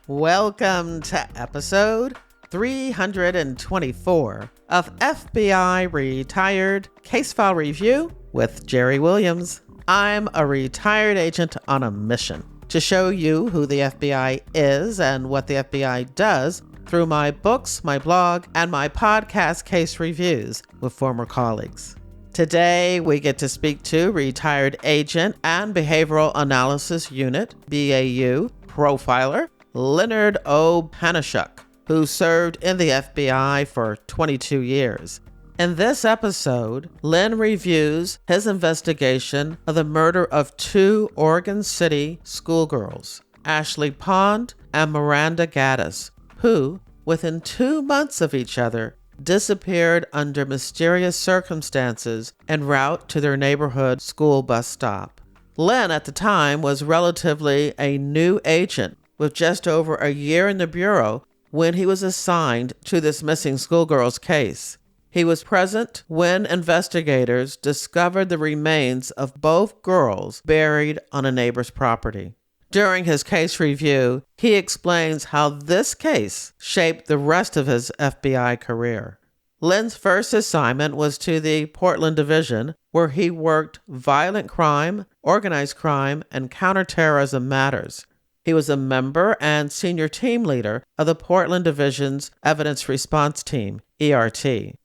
Welcome to episode 324 of FBI Retired Case File Review with Jerry Williams. I'm a retired agent on a mission to show you who the FBI is and what the FBI does through my books, my blog, and my podcast case reviews with former colleagues. Today, we get to speak to retired agent and behavioral analysis unit, BAU, profiler, Leonard Opanashuk, who served in the FBI for 22 years. In this episode, Len reviews his investigation of the murder of two Oregon City schoolgirls, Ashley Pond and Miranda Gaddis, who, within 2 months of each other, disappeared under mysterious circumstances en route to their neighborhood school bus stop. Len, at the time, was relatively a new agent with just over a year in the Bureau when he was assigned to this missing schoolgirls case. He was present when investigators discovered the remains of both girls buried on a neighbor's property. During his case review, he explains how this case shaped the rest of his FBI career. Len's first assignment was to the Portland Division, where he worked violent crime, organized crime, and counterterrorism matters. He was a member and senior team leader of the Portland Division's Evidence Response Team, ERT.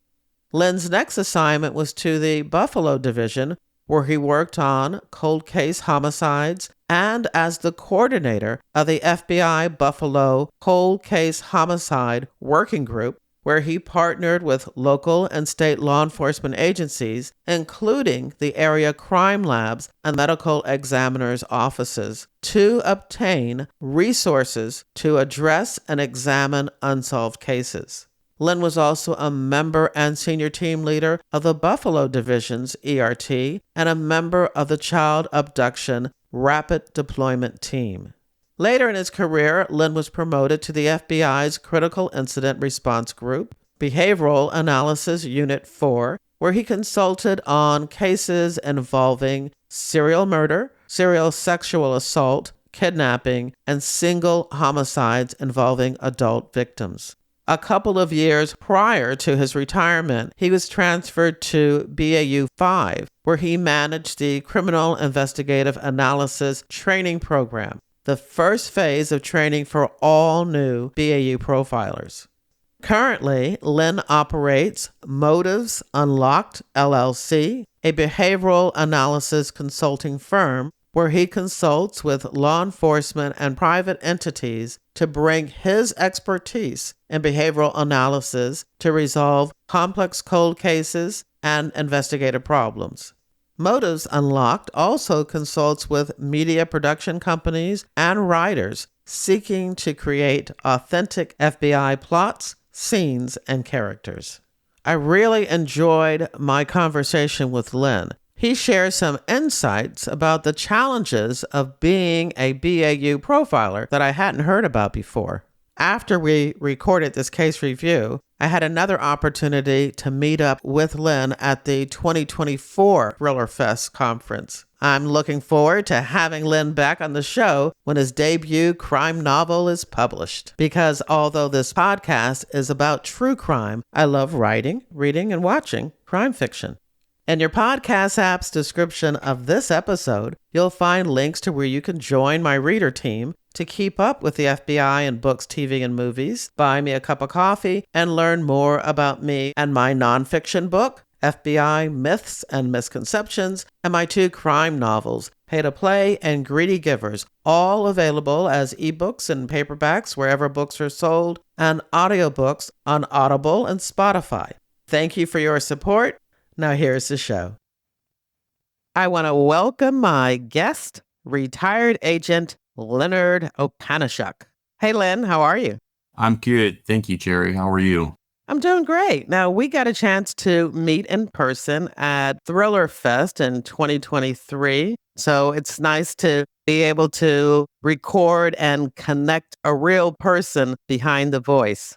Len's next assignment was to the Buffalo Division, where he worked on cold case homicides and as the coordinator of the FBI Buffalo Cold Case Homicide Working Group, where he partnered with local and state law enforcement agencies, including the area crime labs and medical examiners' offices, to obtain resources to address and examine unsolved cases. Len was also a member and senior team leader of the Buffalo Division's ERT and a member of the Child Abduction Rapid Deployment Team. Later in his career, Len was promoted to the FBI's Critical Incident Response Group, Behavioral Analysis Unit 4, where he consulted on cases involving serial murder, serial sexual assault, kidnapping, and single homicides involving adult victims. A couple of years prior to his retirement, he was transferred to BAU 5, where he managed the Criminal Investigative Analysis Training Program, the first phase of training for all new BAU profilers. Currently, Len operates Motives Unlocked, LLC, a behavioral analysis consulting firm where he consults with law enforcement and private entities to bring his expertise in behavioral analysis to resolve complex cold cases and investigative problems. Motives Unlocked also consults with media production companies and writers seeking to create authentic FBI plots, scenes, and characters. I really enjoyed my conversation with Len. He shares some insights about the challenges of being a BAU profiler that I hadn't heard about before. After we recorded this case review, I had another opportunity to meet up with Len at the 2024 Thriller Fest conference. I'm looking forward to having Len back on the show when his debut crime novel is published. Because although this podcast is about true crime, I love writing, reading, and watching crime fiction. In your podcast app's description of this episode, you'll find links to where you can join my reader team to keep up with the FBI in books, TV, and movies, buy me a cup of coffee, and learn more about me and my nonfiction book, FBI Myths and Misconceptions, and my 2 crime novels, Pay to Play and Greedy Givers, all available as ebooks and paperbacks wherever books are sold, and audiobooks on Audible and Spotify. Thank you for your support. Now here's the show. I want to welcome my guest, retired agent Leonard Opanashuk. Hey, Len, how are you? I'm good. Thank you, Jerry. How are you? I'm doing great. Now, we got a chance to meet in person at Thriller Fest in 2023. So it's nice to be able to record and connect a real person behind the voice.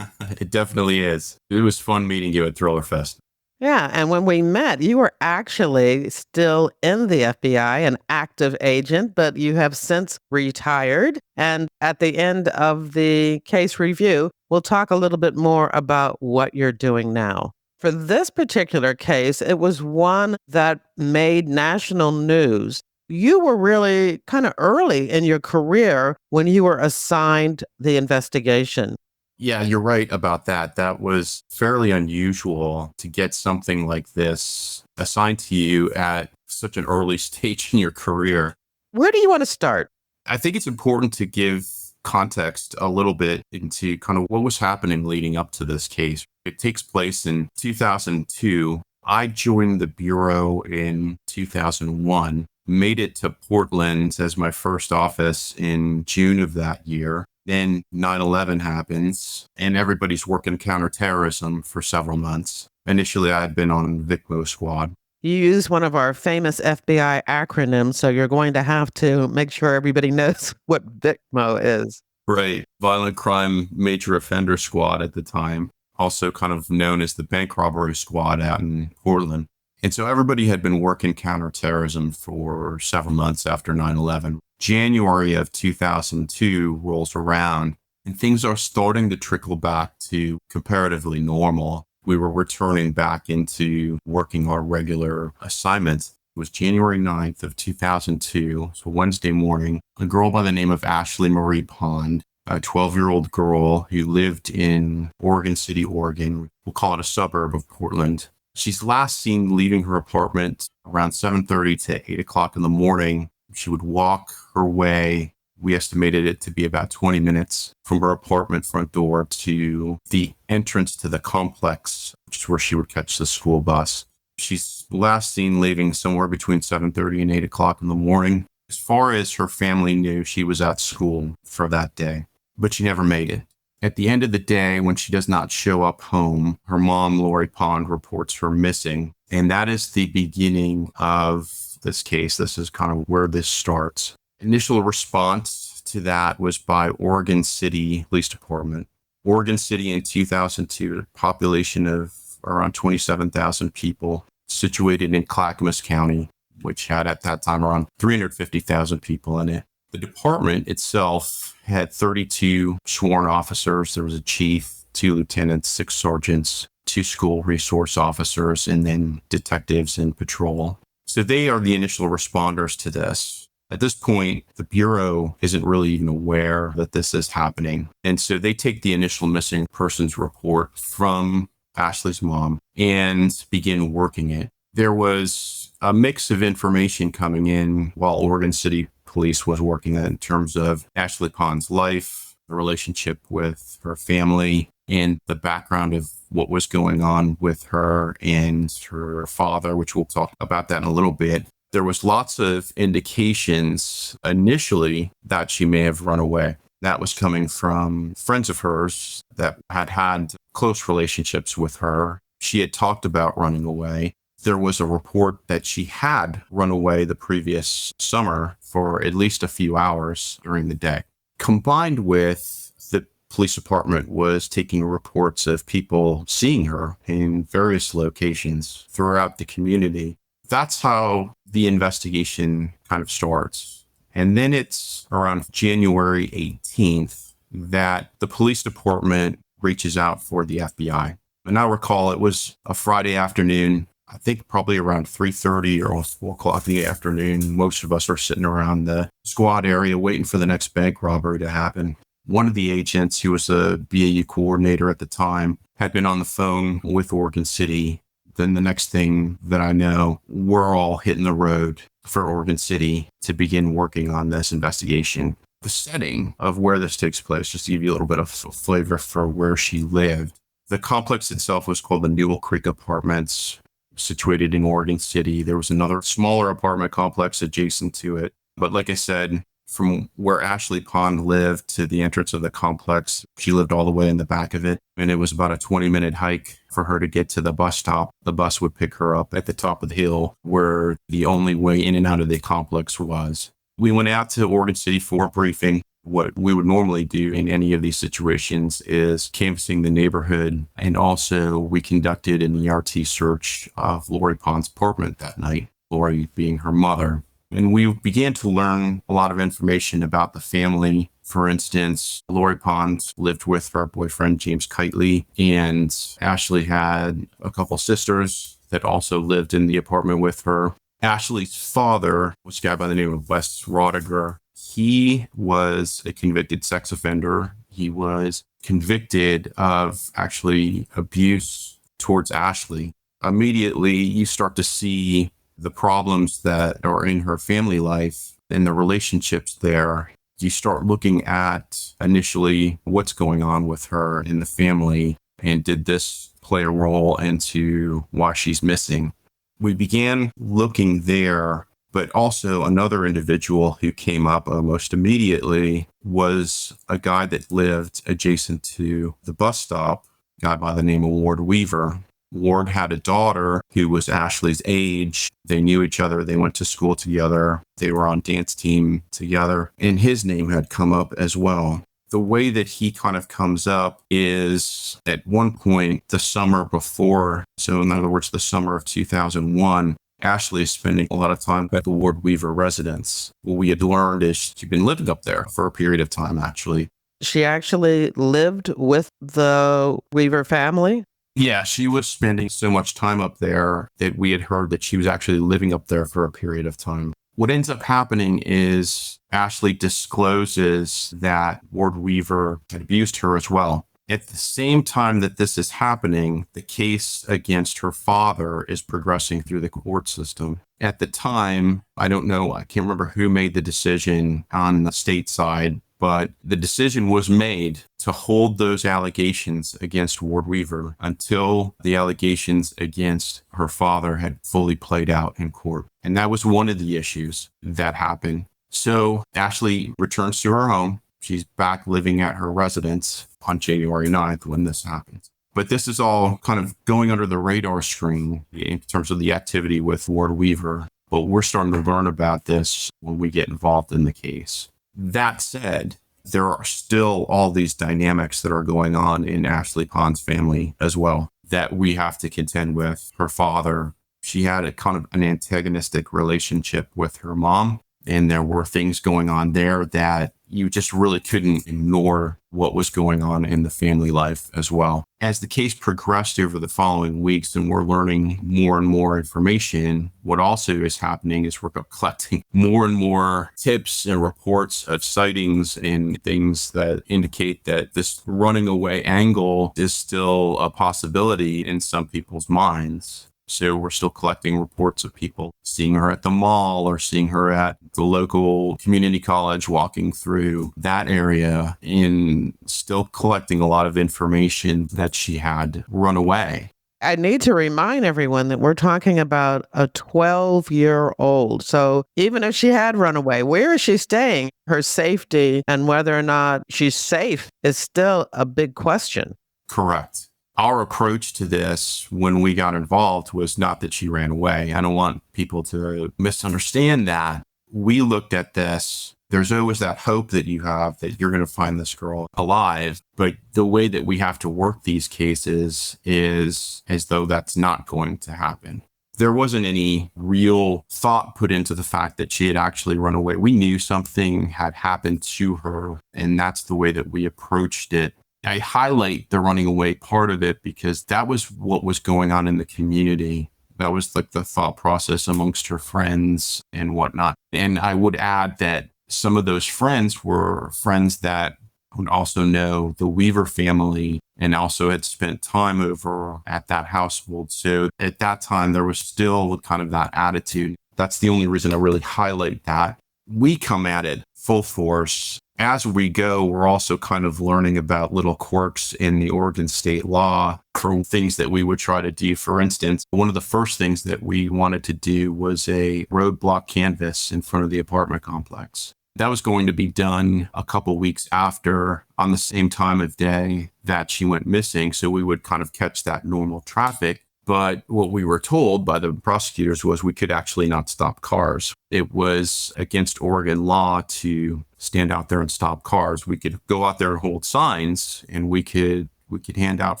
It definitely is. It was fun meeting you at Thriller Fest. Yeah, and when we met, you were actually still in the FBI, an active agent, but you have since retired. And at the end of the case review, we'll talk a little bit more about what you're doing now. For this particular case, it was one that made national news. You were really kind of early in your career when you were assigned the investigation. Yeah, you're right about that. That was fairly unusual to get something like this assigned to you at such an early stage in your career. Where do you want to start? I think it's important to give context a little bit into kind of what was happening leading up to this case. It takes place in 2002. I joined the Bureau in 2001, made it to Portland as my first office in June of that year. Then 9/11 happens, and everybody's working counterterrorism for several months. Initially, I had been on VICMO squad. You use one of our famous FBI acronyms, so you're going to have to make sure everybody knows what VICMO is. Right. Violent Crime Major Offender Squad at the time, also kind of known as the Bank Robbery Squad out in Portland. And so everybody had been working counterterrorism for several months after 9/11. January of 2002 rolls around and things are starting to trickle back to comparatively normal. We were returning back into working our regular assignments. It was January 9th of 2002, so Wednesday morning. A girl by the name of Ashley Marie Pond, a 12-year-old girl who lived in Oregon City, Oregon. We'll call it a suburb of Portland. She's last seen leaving her apartment around 7:30 to 8 o'clock in the morning. She would walk her way. We estimated it to be about 20 minutes from her apartment front door to the entrance to the complex, which is where she would catch the school bus. She's last seen leaving somewhere between 7:30 and 8 o'clock in the morning. As far as her family knew, she was at school for that day, but she never made it. At the end of the day, when she does not show up home, her mom, Lori Pond, reports her missing. And that is the beginning of this case. This is kind of where this starts. Initial response to that was by Oregon City Police Department. Oregon City in 2002, a population of around 27,000 people, situated in Clackamas County, which had at that time around 350,000 people in it. The department itself had 32 sworn officers. There was a chief, 2 lieutenants, 6 sergeants, 2 school resource officers, and then detectives in patrol. So they are the initial responders to this. At this point, the Bureau isn't really even aware that this is happening. And so they take the initial missing persons report from Ashley's mom and begin working it. There was a mix of information coming in while Oregon City Police was working in terms of Ashley Pond's life, the relationship with her family, and the background of what was going on with her and her father, which we'll talk about that in a little bit. There was lots of indications initially that she may have run away. That was coming from friends of hers that had close relationships with her. She had talked about running away. There was a report that she had run away the previous summer for at least a few hours during the day. Combined with the police department was taking reports of people seeing her in various locations throughout the community. That's how the investigation kind of starts. And then it's around January 18th that the police department reaches out for the FBI. And I recall it was a Friday afternoon. I think probably around 3:30 or 4 o'clock in the afternoon. Most of us are sitting around the squad area waiting for the next bank robbery to happen. One of the agents, who was a BAU coordinator at the time, had been on the phone with Oregon City. Then the next thing that I know, we're all hitting the road for Oregon City to begin working on this investigation. The setting of where this takes place, just to give you a little bit of flavor for where she lived. The complex itself was called the Newell Creek Apartments, situated in Oregon City. There was another smaller apartment complex adjacent to it. But like I said, from where Ashley Pond lived to the entrance of the complex, she lived all the way in the back of it. And it was about a 20-minute hike for her to get to the bus stop. The bus would pick her up at the top of the hill where the only way in and out of the complex was. We went out to Oregon City for a briefing. What we would normally do in any of these situations is canvassing the neighborhood. And also we conducted an ERT search of Lori Pond's apartment that night, Lori being her mother. And we began to learn a lot of information about the family. For instance, Lori Pond lived with her boyfriend, James Kitely, and Ashley had a couple sisters that also lived in the apartment with her. Ashley's father was a guy by the name of Wes Rodiger. He was a convicted sex offender. He was convicted of actually abuse towards Ashley. Immediately, you start to see the problems that are in her family life and the relationships there. You start looking at initially what's going on with her in the family, and did this play a role into why she's missing? We began looking there, but also another individual who came up almost immediately was a guy that lived adjacent to the bus stop, a guy by the name of Ward Weaver. Ward had a daughter who was Ashley's age. They knew each other. They went to school together. They were on dance team together, and his name had come up as well. The way that he kind of comes up is at one point the summer before. So in other words, the summer of 2001, Ashley is spending a lot of time at the Ward Weaver residence. What we had learned is she'd been living up there for a period of time, actually. She actually lived with the Weaver family? Yeah, she was spending so much time up there that we had heard that she was actually living up there for a period of time. What ends up happening is Ashley discloses that Ward Weaver had abused her as well. At the same time that this is happening, the case against her father is progressing through the court system. At the time, I don't know, I can't remember who made the decision on the state side, but the decision was made to hold those allegations against Ward Weaver until the allegations against her father had fully played out in court. And that was one of the issues that happened. So Ashley returns to her home. She's back living at her residence on January 9th when this happens. But this is all kind of going under the radar screen in terms of the activity with Ward Weaver. But we're starting to learn about this when we get involved in the case. That said, there are still all these dynamics that are going on in Ashley Pond's family as well that we have to contend with. Her father, she had a kind of an antagonistic relationship with her mom, and there were things going on there that you just really couldn't ignore what was going on in the family life as well. As the case progressed over the following weeks and we're learning more and more information, what also is happening is we're collecting more and more tips and reports of sightings and things that indicate that this running away angle is still a possibility in some people's minds. So we're still collecting reports of people seeing her at the mall or seeing her at the local community college, walking through that area, and still collecting a lot of information that she had run away. I need to remind everyone that we're talking about a 12-year-old. So even if she had run away, where is she staying? Her safety and whether or not she's safe is still a big question. Correct. Our approach to this when we got involved was not that she ran away. I don't want people to misunderstand that. We looked at this. There's always that hope that you have that you're going to find this girl alive. But the way that we have to work these cases is as though that's not going to happen. There wasn't any real thought put into the fact that she had actually run away. We knew something had happened to her, and that's the way that we approached it. I highlight the running away part of it because that was what was going on in the community. That was like the thought process amongst her friends and whatnot. And I would add that some of those friends were friends that would also know the Weaver family and also had spent time over at that household. So at that time, there was still kind of that attitude. That's the only reason I really highlight that. We come at it full force. As we go, we're also kind of learning about little quirks in the Oregon state law for things that we would try to do. For instance, one of the first things that we wanted to do was a roadblock canvas in front of the apartment complex. That was going to be done a couple weeks after, on the same time of day that she went missing. So we would kind of catch that normal traffic. But what we were told by the prosecutors was we could actually not stop cars. It was against Oregon law to stand out there and stop cars. We could go out there and hold signs, and we could hand out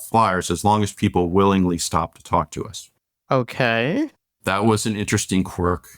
flyers as long as people willingly stopped to talk to us. Okay. That was an interesting quirk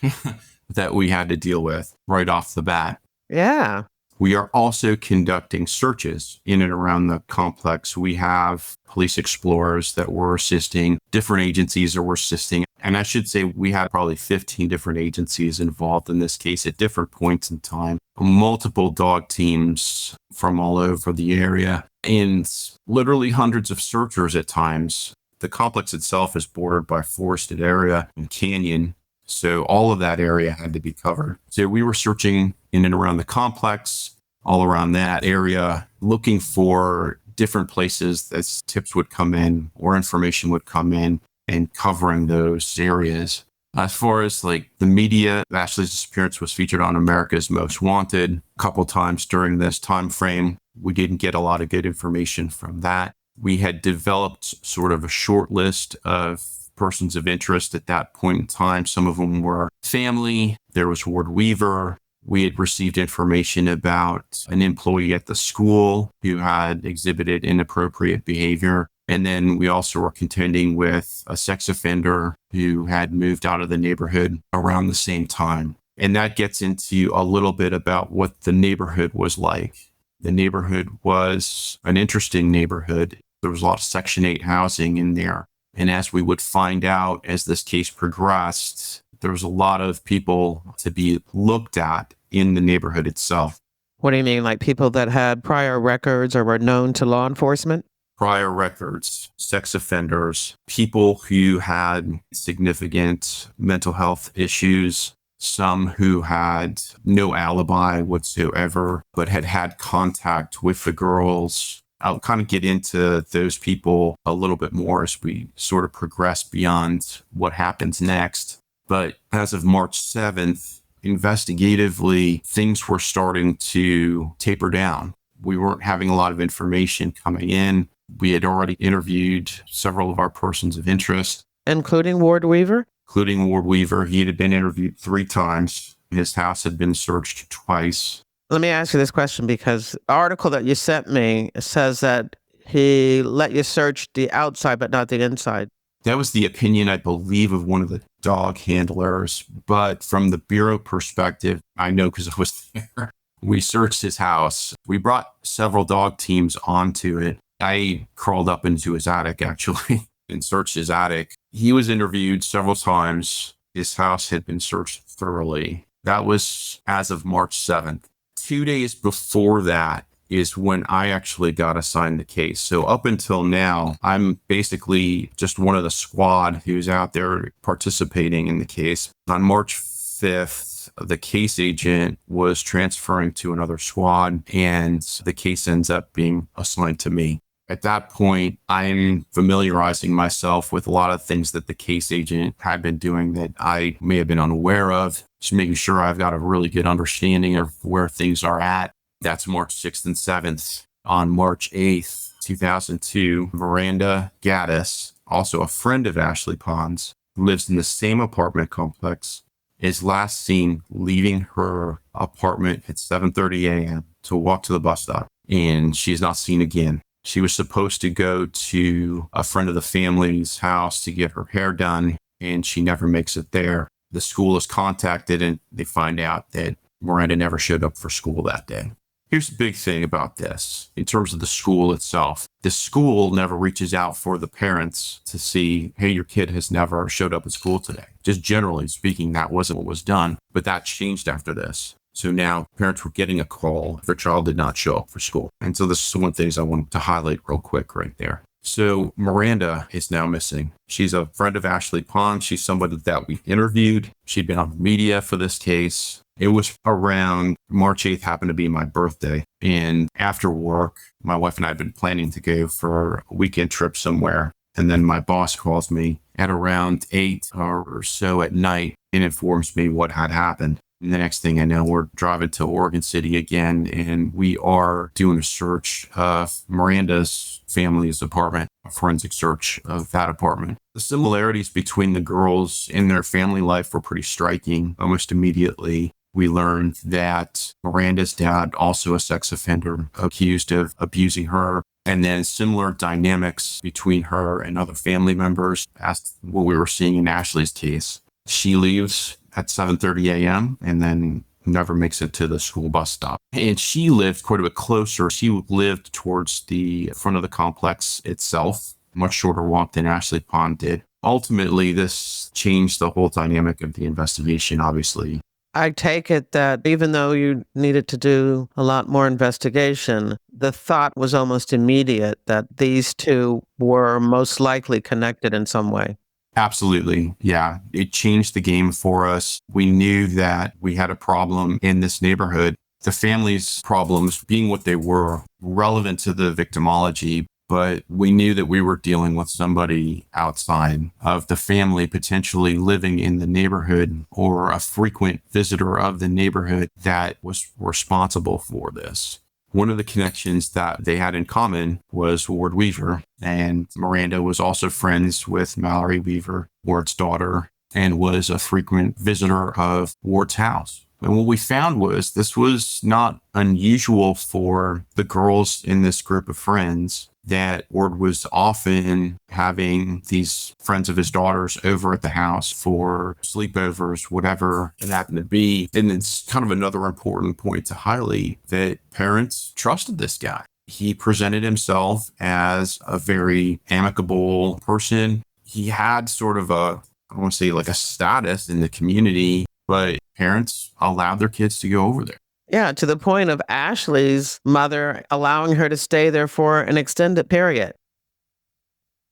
that we had to deal with right off the bat. Yeah. We are also conducting searches in and around the complex. We have police explorers that were assisting, different agencies that were assisting. And I should say we had probably 15 different agencies involved in this case at different points in time. Multiple dog teams from all over the area and literally hundreds of searchers at times. The complex itself is bordered by forested area and canyon. So all of that area had to be covered. So we were searching in and around the complex, all around that area, looking for different places that tips would come in or information would come in and covering those areas. As far as like the media, Ashley's disappearance was featured on America's Most Wanted a couple times during this time frame. We didn't get a lot of good information from that. We had developed sort of a short list of persons of interest at that point in time. Some of them were family. There was Ward Weaver. We had received information about an employee at the school who had exhibited inappropriate behavior. And then we also were contending with a sex offender who had moved out of the neighborhood around the same time. And that gets into a little bit about what the neighborhood was like. The neighborhood was an interesting neighborhood. There was a lot of Section 8 housing in there. And as we would find out as this case progressed, there was a lot of people to be looked at in the neighborhood itself. What do you mean, like people that had prior records or were known to law enforcement? Prior records, sex offenders, people who had significant mental health issues, some who had no alibi whatsoever, but had had contact with the girls. I'll kind of get into those people a little bit more as we sort of progress beyond what happens next. But as of March 7th, investigatively, things were starting to taper down. We weren't having a lot of information coming in. We had already interviewed several of our persons of interest. Including Ward Weaver? Including Ward Weaver. He had been interviewed 3 times. His house had been searched twice. Let me ask you this question because the article that you sent me says that he let you search the outside but not the inside. That was the opinion, I believe, of one of the dog handlers. But from the Bureau perspective, I know because I was there, we searched his house. We brought several dog teams onto it. I crawled up into his attic, actually, and searched his attic. He was interviewed several times. His house had been searched thoroughly. That was as of March 7th. 2 days before that is when I actually got assigned the case. So up until now, I'm basically just one of the squad who's out there participating in the case. On March 5th, the case agent was transferring to another squad, and the case ends up being assigned to me. At that point, I'm familiarizing myself with a lot of things that the case agent had been doing that I may have been unaware of, just making sure I've got a really good understanding of where things are at. That's March 6th and 7th. On March 8th, 2002, Miranda Gaddis, also a friend of Ashley Pond's, who lives in the same apartment complex, is last seen leaving her apartment at 7:30 a.m. to walk to the bus stop, and she is not seen again. She was supposed to go to a friend of the family's house to get her hair done, and she never makes it there. The school is contacted, and they find out that Miranda never showed up for school that day. Here's the big thing about this in terms of the school itself. The school never reaches out for the parents to see, hey, your kid has never showed up at school today. Just generally speaking, that wasn't what was done, but that changed after this. So now parents were getting a call if their child did not show up for school. And so this is one of the things I wanted to highlight real quick right there. So Miranda is now missing. She's a friend of Ashley Pond. She's somebody that we interviewed. She'd been on the media for this case. It was around March 8th, happened to be my birthday. And after work, my wife and I had been planning to go for a weekend trip somewhere. And then my boss calls me at around 8 or so at night and informs me what had happened. And the next thing I know, we're driving to Oregon City again, and we are doing a search of Miranda's family's apartment. a forensic search of that apartment. The similarities between the girls in their family life were pretty striking. Almost immediately, we learned that Miranda's dad, also a sex offender, accused of abusing her. And then similar dynamics between her and other family members, as what we were seeing in Ashley's case. She leaves at 7:30 a.m. and then never makes it to the school bus stop. And she lived quite a bit closer. She lived towards the front of the complex itself, much shorter walk than Ashley Pond did. Ultimately, this changed the whole dynamic of the investigation, obviously. I take it that even though you needed to do a lot more investigation, the thought was almost immediate that these two were most likely connected in some way. Absolutely. Yeah. It changed the game for us. We knew that we had a problem in this neighborhood. The family's problems being what they were, relevant to the victimology, but we knew that we were dealing with somebody outside of the family, potentially living in the neighborhood or a frequent visitor of the neighborhood that was responsible for this. One of the connections that they had in common was Ward Weaver, and Miranda was also friends with Mallory Weaver, Ward's daughter, and was a frequent visitor of Ward's house. And what we found was this was not unusual for the girls in this group of friends, that Ward was often having these friends of his daughters over at the house for sleepovers, whatever it happened to be. And it's kind of another important point to highlight that parents trusted this guy. He presented himself as a very amicable person. He had sort of I don't want to say like a status in the community, but parents allowed their kids to go over there. Yeah, to the point of Ashley's mother allowing her to stay there for an extended period.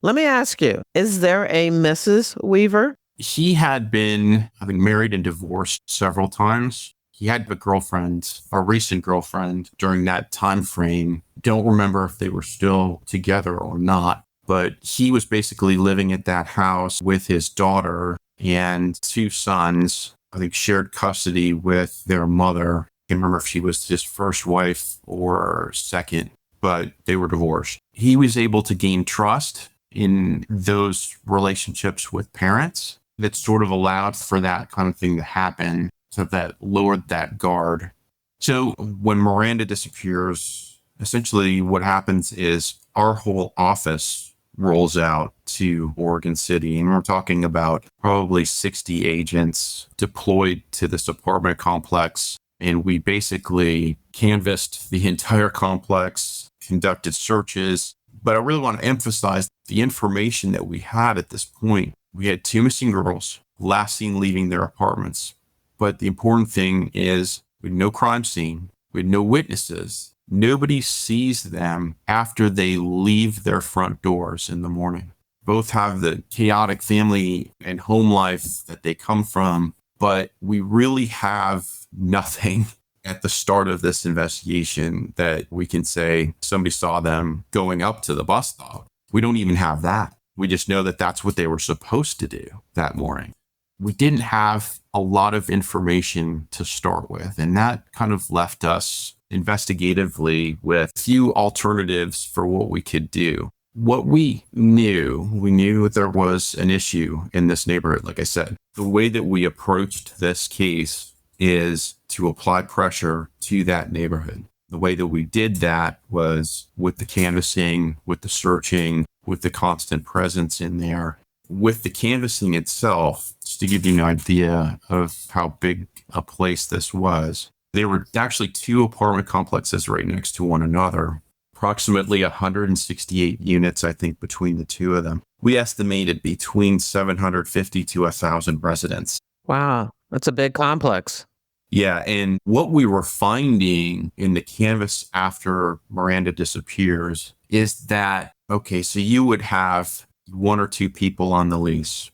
Let me ask you, is there a Mrs. Weaver? He had been, I think, married and divorced several times. He had a girlfriend, a recent girlfriend during that time frame. Don't remember if they were still together or not, but he was basically living at that house with his daughter and two sons, I think shared custody with their mother. I can't remember if she was his first wife or second, but they were divorced. He was able to gain trust in those relationships with parents that sort of allowed for that kind of thing to happen, so that lowered that guard. So when Miranda disappears, essentially what happens is our whole office rolls out to Oregon City, and we're talking about probably 60 agents deployed to this apartment complex. And we basically canvassed the entire complex, conducted searches. But I really want to emphasize the information that we had at this point. We had two missing girls, last seen leaving their apartments. But the important thing is we had no crime scene. We had no witnesses. Nobody sees them after they leave their front doors in the morning. Both have the chaotic family and home life that they come from, but we really have nothing at the start of this investigation that we can say somebody saw them going up to the bus stop. We don't even have that. We just know that that's what they were supposed to do that morning. We didn't have a lot of information to start with, and that kind of left us investigatively with few alternatives for what we could do. What we knew that there was an issue in this neighborhood. Like I said, the way that we approached this case is to apply pressure to that neighborhood. The way that we did that was with the canvassing, with the searching, with the constant presence in there. With the canvassing itself, just to give you an idea of how big a place this was, there were actually two apartment complexes right next to one another. Approximately 168 units, I think, between the two of them. We estimated between 750 to 1,000 residents. Wow, that's a big complex. Yeah, and what we were finding in the canvas after Miranda disappears is that, okay, so you would have one or two people on the lease,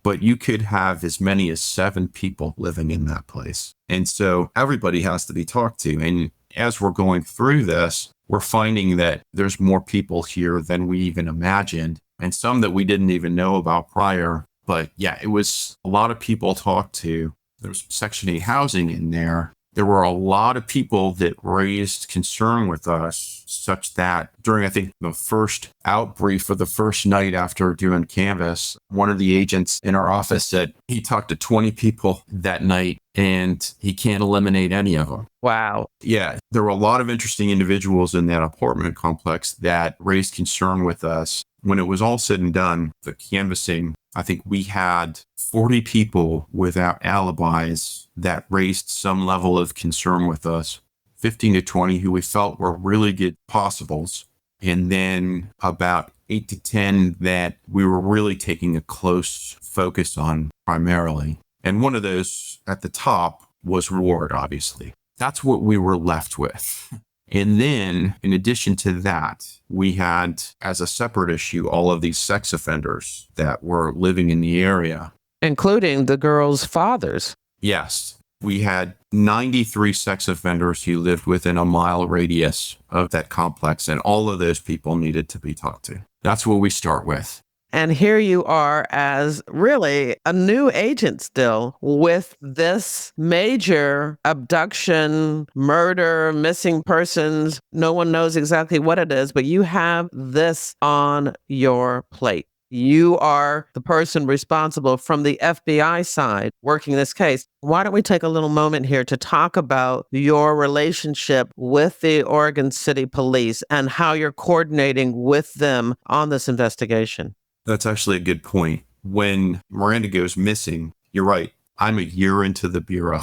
but you could have as many as 7 people living in that place. And so everybody has to be talked to. And as we're going through this, we're finding that there's more people here than we even imagined, and some that we didn't even know about prior. But yeah, it was a lot of people talked to. There's Section 8 housing in there, there were a lot of people that raised concern with us, such that during, I think, the first outbrief of the first night after doing Canvas, one of the agents in our office said he talked to 20 people that night and he can't eliminate any of them. Wow. Yeah, there were a lot of interesting individuals in that apartment complex that raised concern with us. When it was all said and done, the canvassing, I think we had 40 people without alibis that raised some level of concern with us, 15 to 20 who we felt were really good possibles, and then about 8 to 10 that we were really taking a close focus on primarily. And one of those at the top was Ward, obviously. That's what we were left with. And then, in addition to that, we had, as a separate issue, all of these sex offenders that were living in the area. Including the girls' fathers. Yes. We had 93 sex offenders who lived within a mile radius of that complex, and all of those people needed to be talked to. That's what we start with. And here you are as really a new agent still with this major abduction, murder, missing persons. No one knows exactly what it is, but you have this on your plate. You are the person responsible from the FBI side working this case. Why don't we take a little moment here to talk about your relationship with the Oregon City Police and how you're coordinating with them on this investigation? That's actually a good point. When Miranda goes missing, you're right. I'm a year into the Bureau.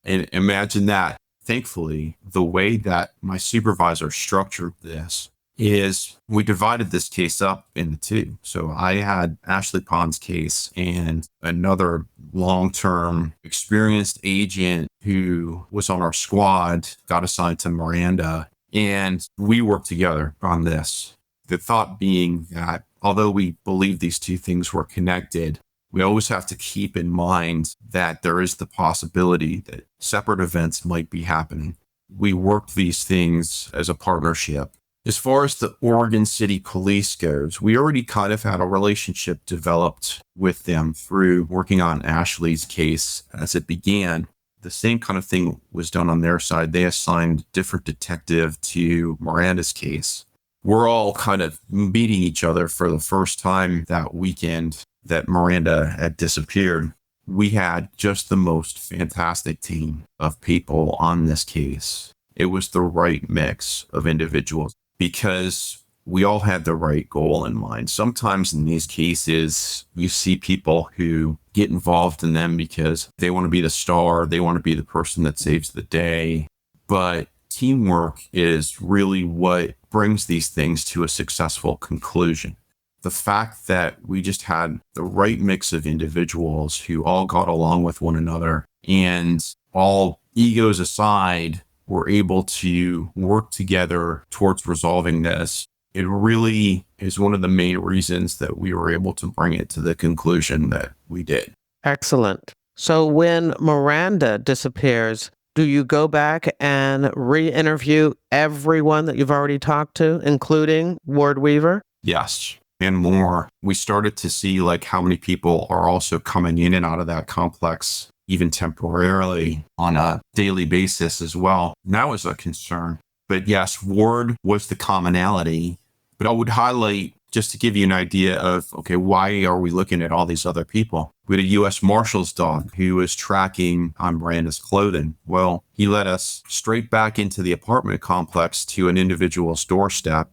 And imagine that. Thankfully, the way that my supervisor structured this is we divided this case up into two. So I had Ashley Pond's case and another long-term experienced agent who was on our squad, got assigned to Miranda, and we worked together on this. The thought being that although we believe these two things were connected, we always have to keep in mind that there is the possibility that separate events might be happening. We worked these things as a partnership. As far as the Oregon City Police goes, we already kind of had a relationship developed with them through working on Ashley's case as it began. The same kind of thing was done on their side. They assigned different detective to Miranda's case. We're all kind of meeting each other for the first time that weekend that Miranda had disappeared. We had just the most fantastic team of people on this case. It was the right mix of individuals because we all had the right goal in mind. Sometimes in these cases, you see people who get involved in them because they want to be the star. They want to be the person that saves the day. But teamwork is really what brings these things to a successful conclusion. The fact that we just had the right mix of individuals who all got along with one another and all egos aside were able to work together towards resolving this, it really is one of the main reasons that we were able to bring it to the conclusion that we did. Excellent. So when Miranda disappears, do you go back and re-interview everyone that you've already talked to, including Ward Weaver? Yes, and more. We started to see like how many people are also coming in and out of that complex, even temporarily on a daily basis as well. And that was a concern. But yes, Ward was the commonality. But I would highlight, just to give you an idea of, okay, why are we looking at all these other people? We had a U.S. Marshal's dog who was tracking on Miranda's clothing. Well, he led us straight back into the apartment complex to an individual's doorstep.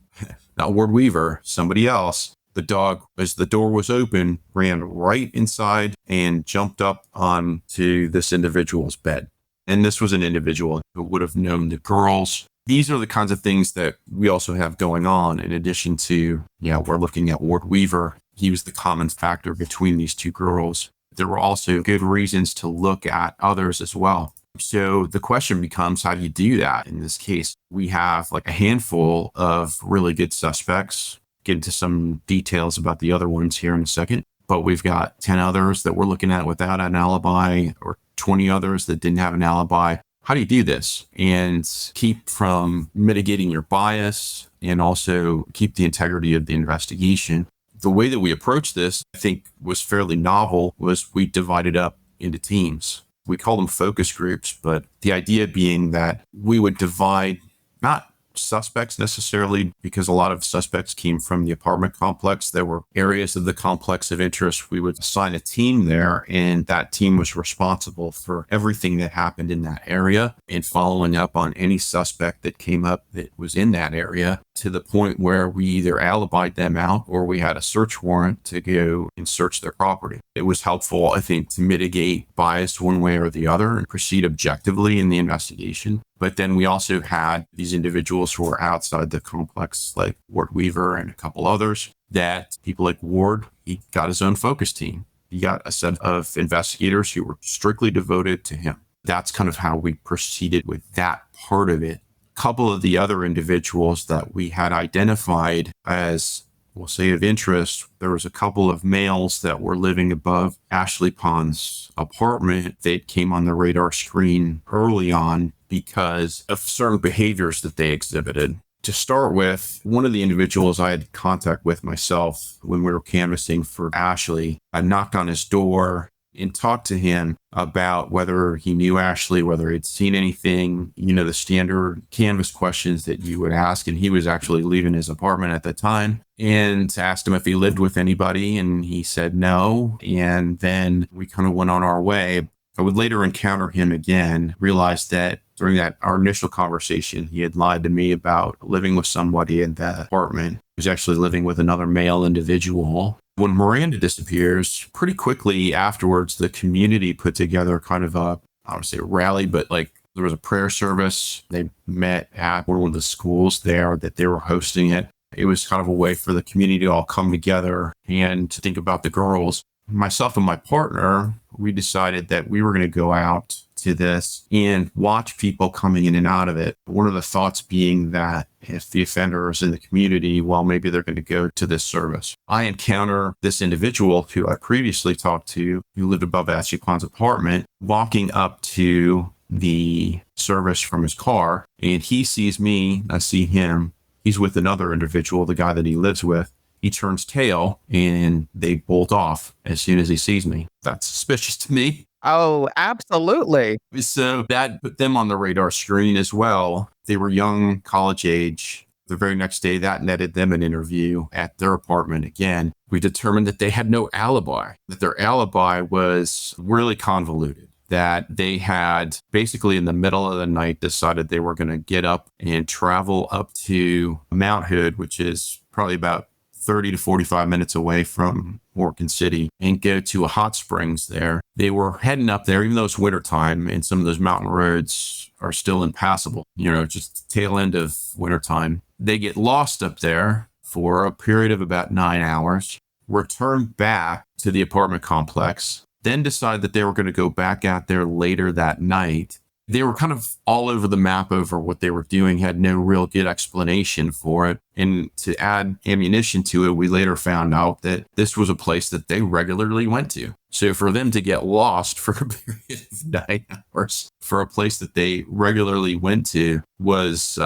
Not Ward Weaver, somebody else. The dog, as the door was open, ran right inside and jumped up onto this individual's bed. And this was an individual who would have known the girls. These are the kinds of things that we also have going on in addition to, we're looking at Ward Weaver. He was the common factor between these two girls. There were also good reasons to look at others as well. So the question becomes, how do you do that? In this case, we have like a handful of really good suspects. Get into some details about the other ones here in a second. But we've got 10 others that we're looking at without an alibi, or 20 others that didn't have an alibi. How do you do this and keep from mitigating your bias and also keep the integrity of the investigation? The way that we approached this, I think, was fairly novel, was we divided up into teams. We call them focus groups, but the idea being that we would divide not suspects necessarily, because a lot of suspects came from the apartment complex. There were areas of the complex of interest. We would assign a team there, and that team was responsible for everything that happened in that area and following up on any suspect that came up that was in that area, to the point where we either alibied them out or we had a search warrant to go and search their property. It was helpful, I think, to mitigate bias one way or the other and proceed objectively in the investigation. But then we also had these individuals who were outside the complex, like Ward Weaver and a couple others, that people like Ward, he got his own focus team. He got a set of investigators who were strictly devoted to him. That's kind of how we proceeded with that part of it. A couple of the other individuals that we had identified as, we'll say, of interest, there was a couple of males that were living above Ashley Pond's apartment. They came on the radar screen early on because of certain behaviors that they exhibited. To start with, one of the individuals I had contact with myself when we were canvassing for Ashley, I knocked on his door and talked to him about whether he knew Ashley, whether he'd seen anything, the standard canvas questions that you would ask. And he was actually leaving his apartment at the time, and asked him if he lived with anybody. And he said no. And then we kind of went on our way. I would later encounter him again, realized that during our initial conversation, he had lied to me about living with somebody in that apartment. He was actually living with another male individual. When Miranda disappears, pretty quickly afterwards, the community put together kind of I don't say a rally, but like there was a prayer service. They met at one of the schools there that they were hosting it. It was kind of a way for the community to all come together and to think about the girls. Myself and my partner, we decided that we were going to go out to this and watch people coming in and out of it. One of the thoughts being that if the offender is in the community, well, maybe they're going to go to this service. I encounter this individual who I previously talked to, who lived above Ashley Pond's apartment, walking up to the service from his car, and he sees me, I see him. He's with another individual, the guy that he lives with. He turns tail and they bolt off as soon as he sees me. That's suspicious to me. Oh, absolutely. So that put them on the radar screen as well. They were young, college age. The very next day, that netted them an interview at their apartment again. We determined that they had no alibi, that their alibi was really convoluted, that they had basically in the middle of the night decided they were going to get up and travel up to Mount Hood, which is probably about 30 to 45 minutes away from Morgan City, and go to a hot springs there. They were heading up there, even though it's wintertime and some of those mountain roads are still impassable, just tail end of wintertime. They get lost up there for a period of about 9 hours, return back to the apartment complex, then decide that they were going to go back out there later that night. They were kind of all over the map over what they were doing, had no real good explanation for it. And to add ammunition to it, we later found out that this was a place that they regularly went to. So for them to get lost for a period of 9 hours for a place that they regularly went to was,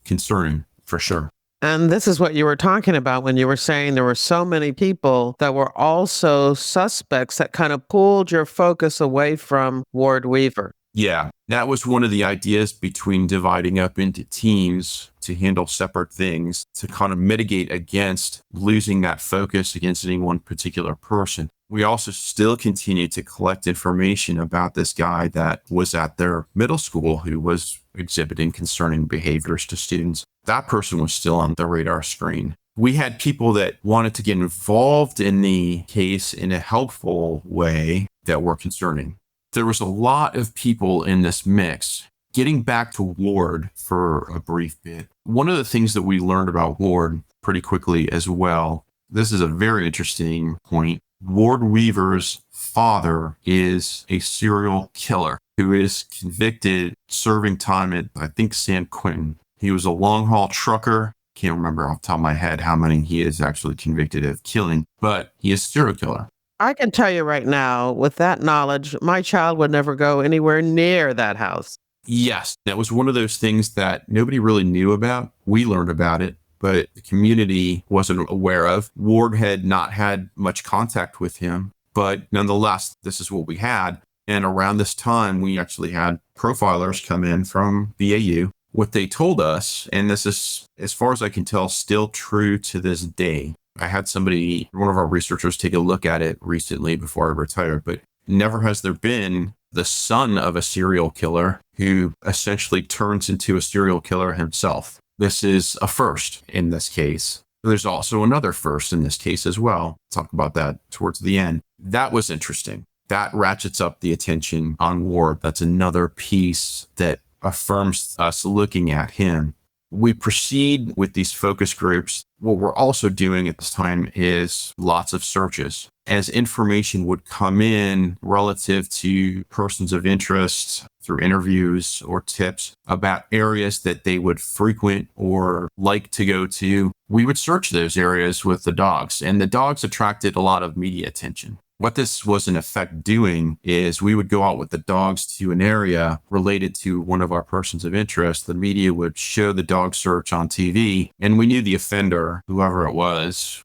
concerning for sure. And this is what you were talking about when you were saying there were so many people that were also suspects that kind of pulled your focus away from Ward Weaver. Yeah, that was one of the ideas between dividing up into teams to handle separate things, to kind of mitigate against losing that focus against any one particular person. We also still continue to collect information about this guy that was at their middle school who was exhibiting concerning behaviors to students. That person was still on the radar screen. We had people that wanted to get involved in the case in a helpful way that were concerning. There was a lot of people in this mix. Getting back to Ward for a brief bit, one of the things that we learned about Ward pretty quickly as well, this is a very interesting point. Ward Weaver's father is a serial killer who is convicted, serving time at, I think, San Quentin. He was a long-haul trucker. Can't remember off the top of my head how many he is actually convicted of killing, but he is a serial killer. I can tell you right now, with that knowledge, my child would never go anywhere near that house. Yes, that was one of those things that nobody really knew about. We learned about it, but the community wasn't aware of. Ward had not had much contact with him, but nonetheless, this is what we had. And around this time, we actually had profilers come in from BAU. What they told us, and this is, as far as I can tell, still true to this day. I had one of our researchers, take a look at it recently before I retired, but never has there been the son of a serial killer who essentially turns into a serial killer himself. This is a first in this case. There's also another first in this case as well. I'll talk about that towards the end. That was interesting. That ratchets up the attention on Ward. That's another piece that affirms us looking at him. We proceed with these focus groups. What we're also doing at this time is lots of searches. As information would come in relative to persons of interest through interviews or tips about areas that they would frequent or like to go to, we would search those areas with the dogs, and the dogs attracted a lot of media attention. What this was in effect doing is we would go out with the dogs to an area related to one of our persons of interest. The media would show the dog search on TV, and we knew the offender, whoever it was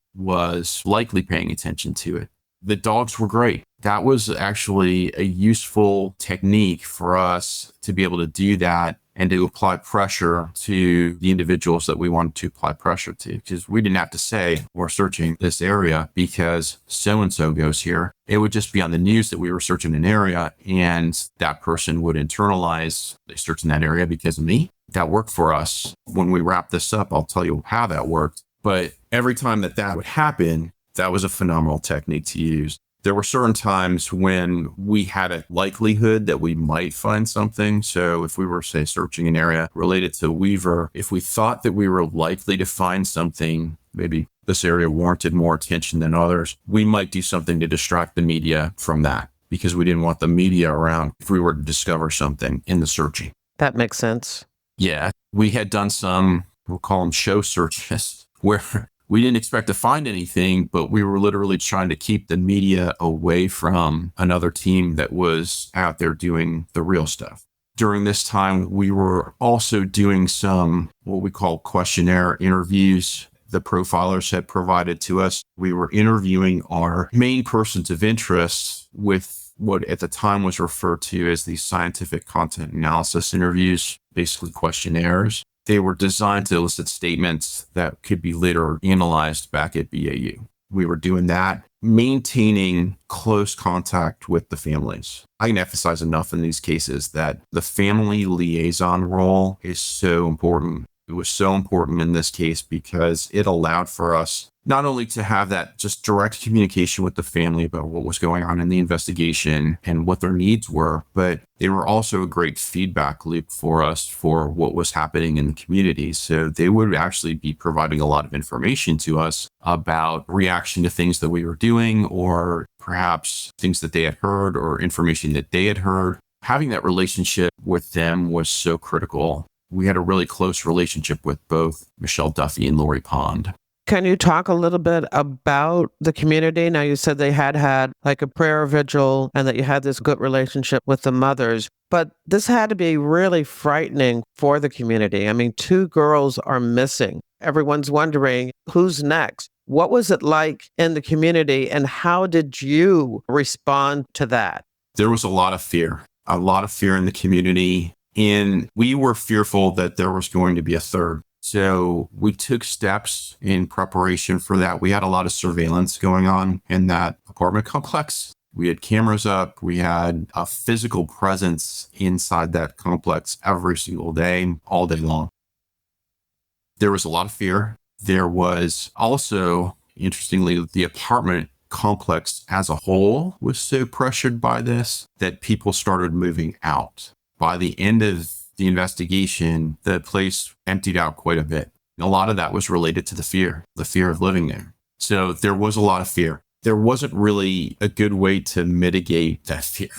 likely paying attention to it. The dogs were great. That was actually a useful technique for us to be able to do that and to apply pressure to the individuals that we wanted to apply pressure to, because we didn't have to say we're searching this area because so-and-so goes here. It would just be on the news that we were searching an area, and that person would internalize they searched in that area because of me. That worked for us. When we wrap this up, I'll tell you how that worked. But every time that would happen, that was a phenomenal technique to use. There were certain times when we had a likelihood that we might find something. So if we were, say, searching an area related to Weaver, if we thought that we were likely to find something, maybe this area warranted more attention than others, we might do something to distract the media from that because we didn't want the media around if we were to discover something in the searching. That makes sense. Yeah. We had done some, we'll call them show searches, where we didn't expect to find anything, but we were literally trying to keep the media away from another team that was out there doing the real stuff. During this time, we were also doing some what we call questionnaire interviews the profilers had provided to us. We were interviewing our main persons of interest with what at the time was referred to as the scientific content analysis interviews, basically questionnaires. They were designed to elicit statements that could be later analyzed back at BAU. We were doing that, maintaining close contact with the families. I can emphasize enough in these cases that the family liaison role is so important. It was so important in this case because it allowed for us not only to have that just direct communication with the family about what was going on in the investigation and what their needs were, but they were also a great feedback loop for us for what was happening in the community. So they would actually be providing a lot of information to us about reaction to things that we were doing, or perhaps things that they had heard or information that they had heard. Having that relationship with them was so critical. We had a really close relationship with both Michelle Duffy and Lori Pond. Can you talk a little bit about the community? Now, you said they had like a prayer vigil and that you had this good relationship with the mothers, but this had to be really frightening for the community. I mean, 2 girls are missing. Everyone's wondering who's next. What was it like in the community, and how did you respond to that? There was a lot of fear in the community, and we were fearful that there was going to be a third. So we took steps in preparation for that. We had a lot of surveillance going on in that apartment complex. We had cameras up. We had a physical presence inside that complex every single day, all day long. There was a lot of fear. There was also, interestingly, the apartment complex as a whole was so pressured by this that people started moving out. By the end of the investigation, the place emptied out quite a bit. A lot of that was related to the fear of living there. So there was a lot of fear. There wasn't really a good way to mitigate that fear.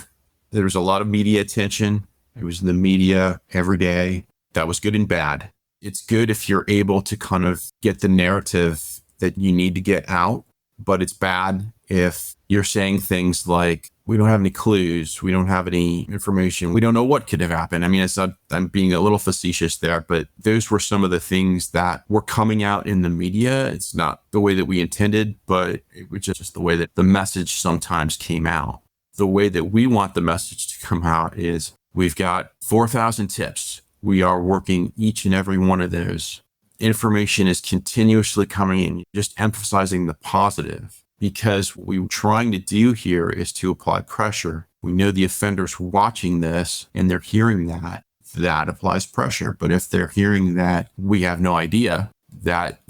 There was a lot of media attention. It was in the media every day. That was good and bad. It's good if you're able to kind of get the narrative that you need to get out, but it's bad if you're saying things like, we don't have any clues. We don't have any information. We don't know what could have happened. I mean, I'm being a little facetious there, but those were some of the things that were coming out in the media. It's not the way that we intended, but it was just the way that the message sometimes came out. The way that we want the message to come out is we've got 4,000 tips. We are working each and every one of those. Information is continuously coming in, just emphasizing the positive, because what we're trying to do here is to apply pressure. We know the offender's watching this and they're hearing that. That applies pressure. But if they're hearing that we have no idea, that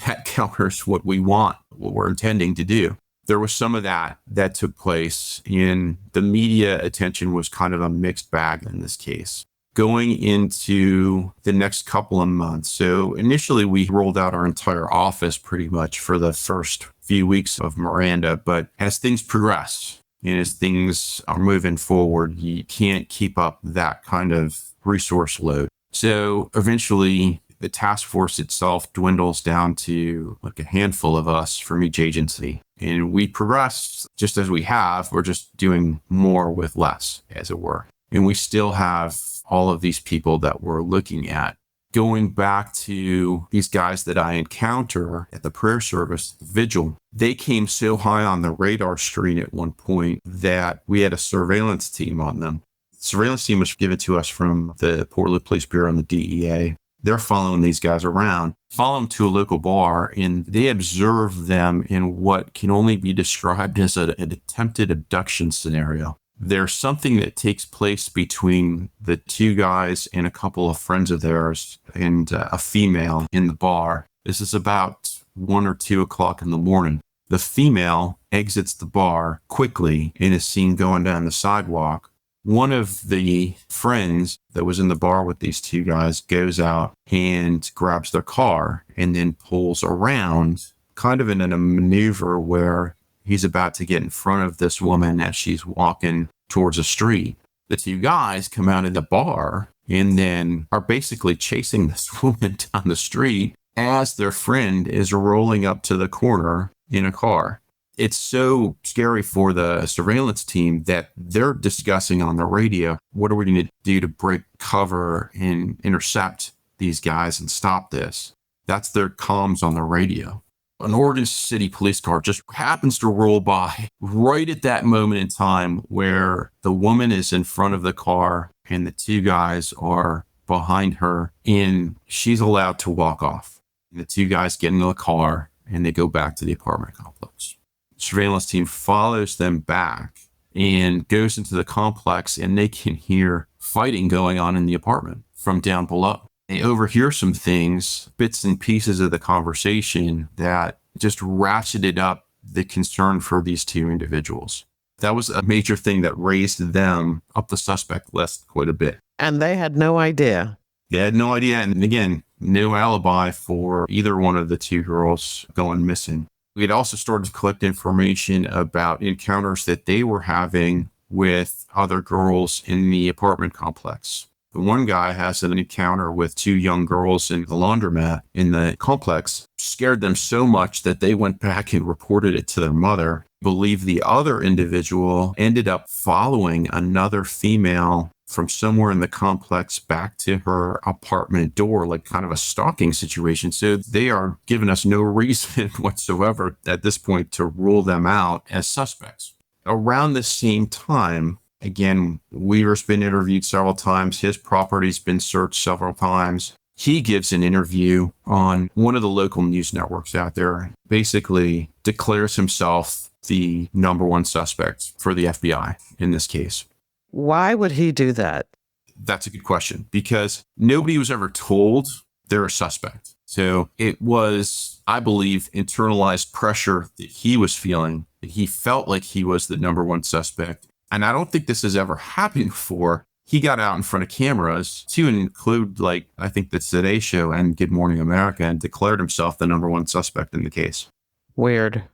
that counters what we want, what we're intending to do. There was some of that took place, and the media attention was kind of a mixed bag in this case. Going into the next couple of months. So initially we rolled out our entire office pretty much for the first few weeks of Miranda, but as things progress and as things are moving forward, you can't keep up that kind of resource load. So eventually the task force itself dwindles down to like a handful of us from each agency. And we progress just as we have, we're just doing more with less, as it were. And we still have all of these people that we're looking at. Going back to these guys that I encounter at the prayer service, the vigil, they came so high on the radar screen at one point that we had a surveillance team on them. The surveillance team was given to us from the Portland Police Bureau and the DEA. They're following these guys around, follow them to a local bar, and they observe them in what can only be described as an attempted abduction scenario. There's something that takes place between the two guys and a couple of friends of theirs and a female in the bar. This is about 1 or 2 o'clock in the morning. The female exits the bar quickly and is seen going down the sidewalk. One of the friends that was in the bar with these two guys goes out and grabs their car and then pulls around, kind of in a maneuver where he's about to get in front of this woman as she's walking towards a street. The two guys come out of the bar and then are basically chasing this woman down the street as their friend is rolling up to the corner in a car. It's so scary for the surveillance team that they're discussing on the radio, what are we going to do to break cover and intercept these guys and stop this? That's their comms on the radio. An Oregon City police car just happens to roll by right at that moment in time where the woman is in front of the car and the two guys are behind her, and she's allowed to walk off. And the two guys get into the car and they go back to the apartment complex. The surveillance team follows them back and goes into the complex, and they can hear fighting going on in the apartment from down below. They overhear some things, bits and pieces of the conversation that just ratcheted up the concern for these two individuals. That was a major thing that raised them up the suspect list quite a bit. And they had no idea. They had no idea. And again, no alibi for either one of the two girls going missing. We had also started to collect information about encounters that they were having with other girls in the apartment complex. The one guy has an encounter with two young girls in the laundromat in the complex, scared them so much that they went back and reported it to their mother. I believe the other individual ended up following another female from somewhere in the complex back to her apartment door, like kind of a stalking situation. So they are giving us no reason whatsoever at this point to rule them out as suspects. Around the same time, again, Weaver's been interviewed several times. His property's been searched several times. He gives an interview on one of the local news networks out there, basically declares himself the number one suspect for the FBI in this case. Why would he do that? That's a good question, because nobody was ever told they're a suspect. So it was, I believe, internalized pressure that he was feeling, that he felt like he was the number one suspect. And I don't think this has ever happened before. He got out in front of cameras to include, like, I think the Today Show and Good Morning America, and declared himself the number one suspect in the case. Weird.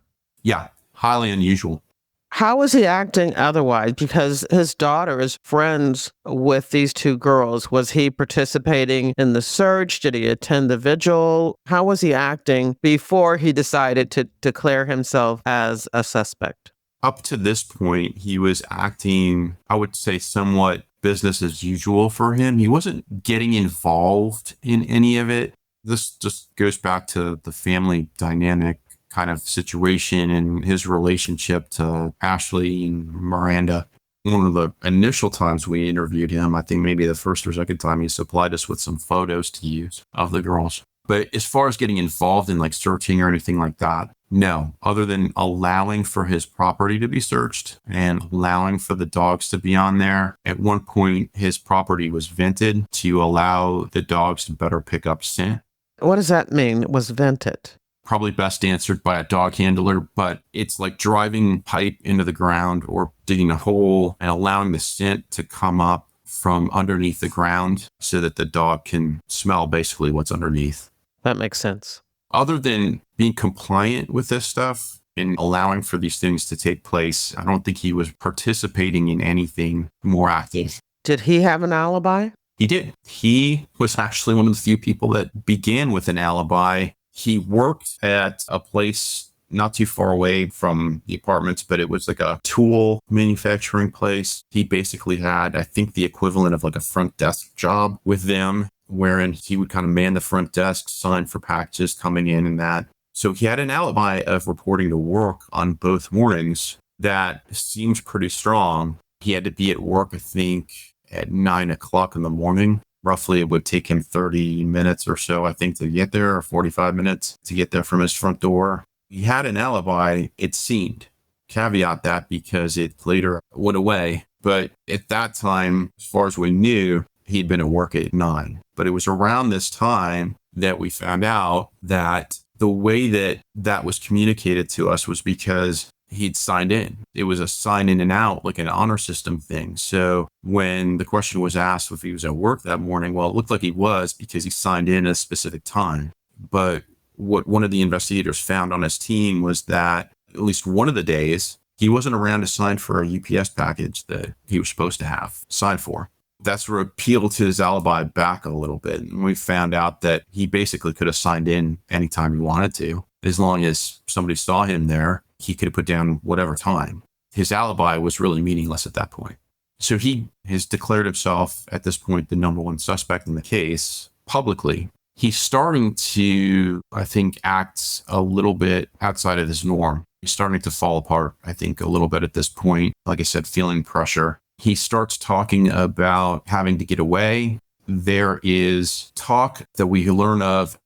Yeah, highly unusual. How was he acting otherwise? Because his daughter is friends with these two girls. Was he participating in the search? Did he attend the vigil? How was he acting before he decided to declare himself as a suspect? Up to this point, he was acting, I would say, somewhat business as usual for him. He wasn't getting involved in any of it. This just goes back to the family dynamic kind of situation and his relationship to Ashley and Miranda. One of the initial times we interviewed him, I think maybe the first or second time, he supplied us with some photos to use of the girls. But as far as getting involved in like searching or anything like that, no, other than allowing for his property to be searched and allowing for the dogs to be on there. At one point, his property was vented to allow the dogs to better pick up scent. What does that mean? It was vented? Probably best answered by a dog handler, but it's like driving pipe into the ground or digging a hole and allowing the scent to come up from underneath the ground so that the dog can smell basically what's underneath. That makes sense. Other than being compliant with this stuff and allowing for these things to take place, I don't think he was participating in anything more active. Did he have an alibi? He did. He was actually one of the few people that began with an alibi. He worked at a place not too far away from the apartments, but it was like a tool manufacturing place. He basically had, I think, the equivalent of like a front desk job with them, wherein he would kind of man the front desk, sign for packages coming in and that. So he had an alibi of reporting to work on both mornings that seems pretty strong. He had to be at work, I think, at 9 o'clock in the morning. Roughly, it would take him 30 minutes or so, I think, to get there, or 45 minutes to get there from his front door. He had an alibi, it seemed. Caveat that because it later went away. But at that time, as far as we knew, he'd been at work at 9. But it was around this time that we found out that the way that that was communicated to us was because he'd signed in. It was a sign in and out, like an honor system thing. So when the question was asked if he was at work that morning, well, it looked like he was because he signed in at a specific time. But what one of the investigators found on his team was that at least one of the days, he wasn't around to sign for a UPS package that he was supposed to have signed for. That sort of peeled to his alibi back a little bit. And we found out that he basically could have signed in anytime he wanted to. As long as somebody saw him there, he could have put down whatever time. His alibi was really meaningless at that point. So he has declared himself at this point the number one suspect in the case publicly. He's starting to, I think, act a little bit outside of his norm. He's starting to fall apart, I think, a little bit at this point. Like I said, feeling pressure. He starts talking about having to get away. There is talk that we learn of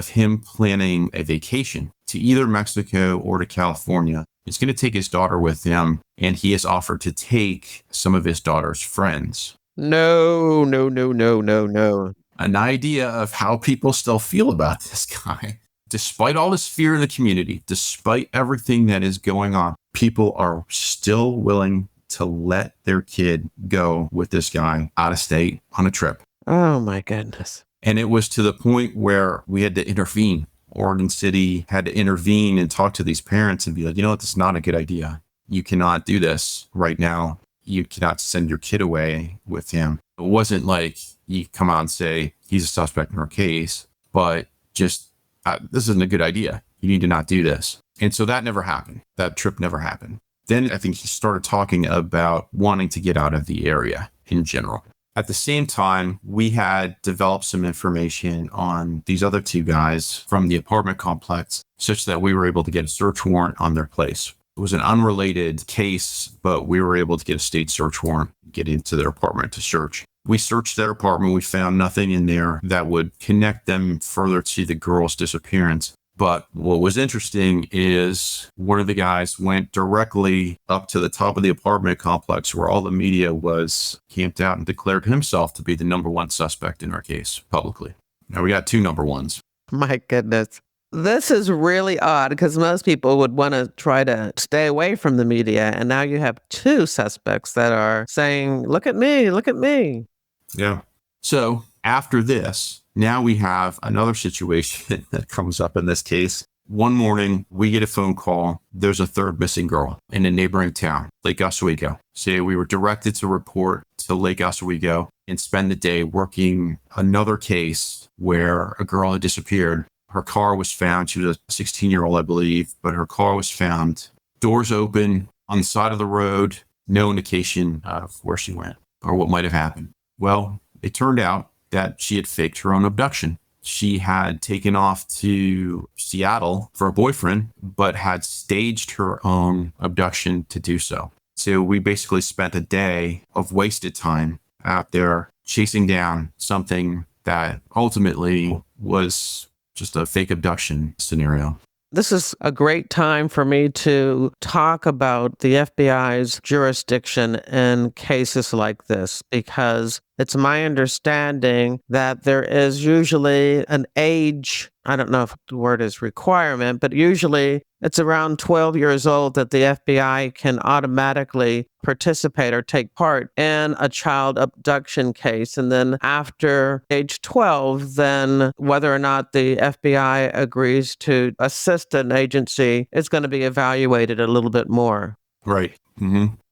him planning a vacation to either Mexico or to California. He's going to take his daughter with him, and he has offered to take some of his daughter's friends. No. An idea of how people still feel about this guy. Despite all this fear in the community, despite everything that is going on, people are still willing to let their kid go with this guy out of state on a trip. Oh, my goodness. And it was to the point where we had to intervene. Oregon City had to intervene and talk to these parents and be like, you know what, this is not a good idea. You cannot do this right now. You cannot send your kid away with him. It wasn't like you come out and say, he's a suspect in our case, but just, this isn't a good idea. You need to not do this. And so that never happened. That trip never happened. Then I think he started talking about wanting to get out of the area in general. At the same time, we had developed some information on these other two guys from the apartment complex, such that we were able to get a search warrant on their place. It was an unrelated case, but we were able to get a state search warrant, get into their apartment to search. We searched their apartment. We found nothing in there that would connect them further to the girl's disappearance. But what was interesting is one of the guys went directly up to the top of the apartment complex where all the media was camped out and declared himself to be the number one suspect in our case publicly. Now we got two number ones. My goodness. This is really odd because most people would want to try to stay away from the media. And now you have two suspects that are saying, look at me, look at me. Yeah. So after this, now we have another situation that comes up in this case. One morning, we get a phone call. There's a third missing girl in a neighboring town, Lake Oswego. So we were directed to report to Lake Oswego and spend the day working another case where a girl had disappeared. Her car was found. She was a 16-year-old, I believe, but her car was found. Doors open on the side of the road. No indication of where she went or what might have happened. Well, it turned out that she had faked her own abduction. she had taken off to Seattle for a boyfriend, but had staged her own abduction to do so. So we basically spent a day of wasted time out there chasing down something that ultimately was just a fake abduction scenario. This is a great time for me to talk about the FBI's jurisdiction in cases like this, because it's my understanding that there is usually an age, I don't know if the word is requirement, but usually it's around 12 years old that the FBI can automatically participate or take part in a child abduction case. And then after age 12, then whether or not the FBI agrees to assist an agency is going to be evaluated a little bit more. Right.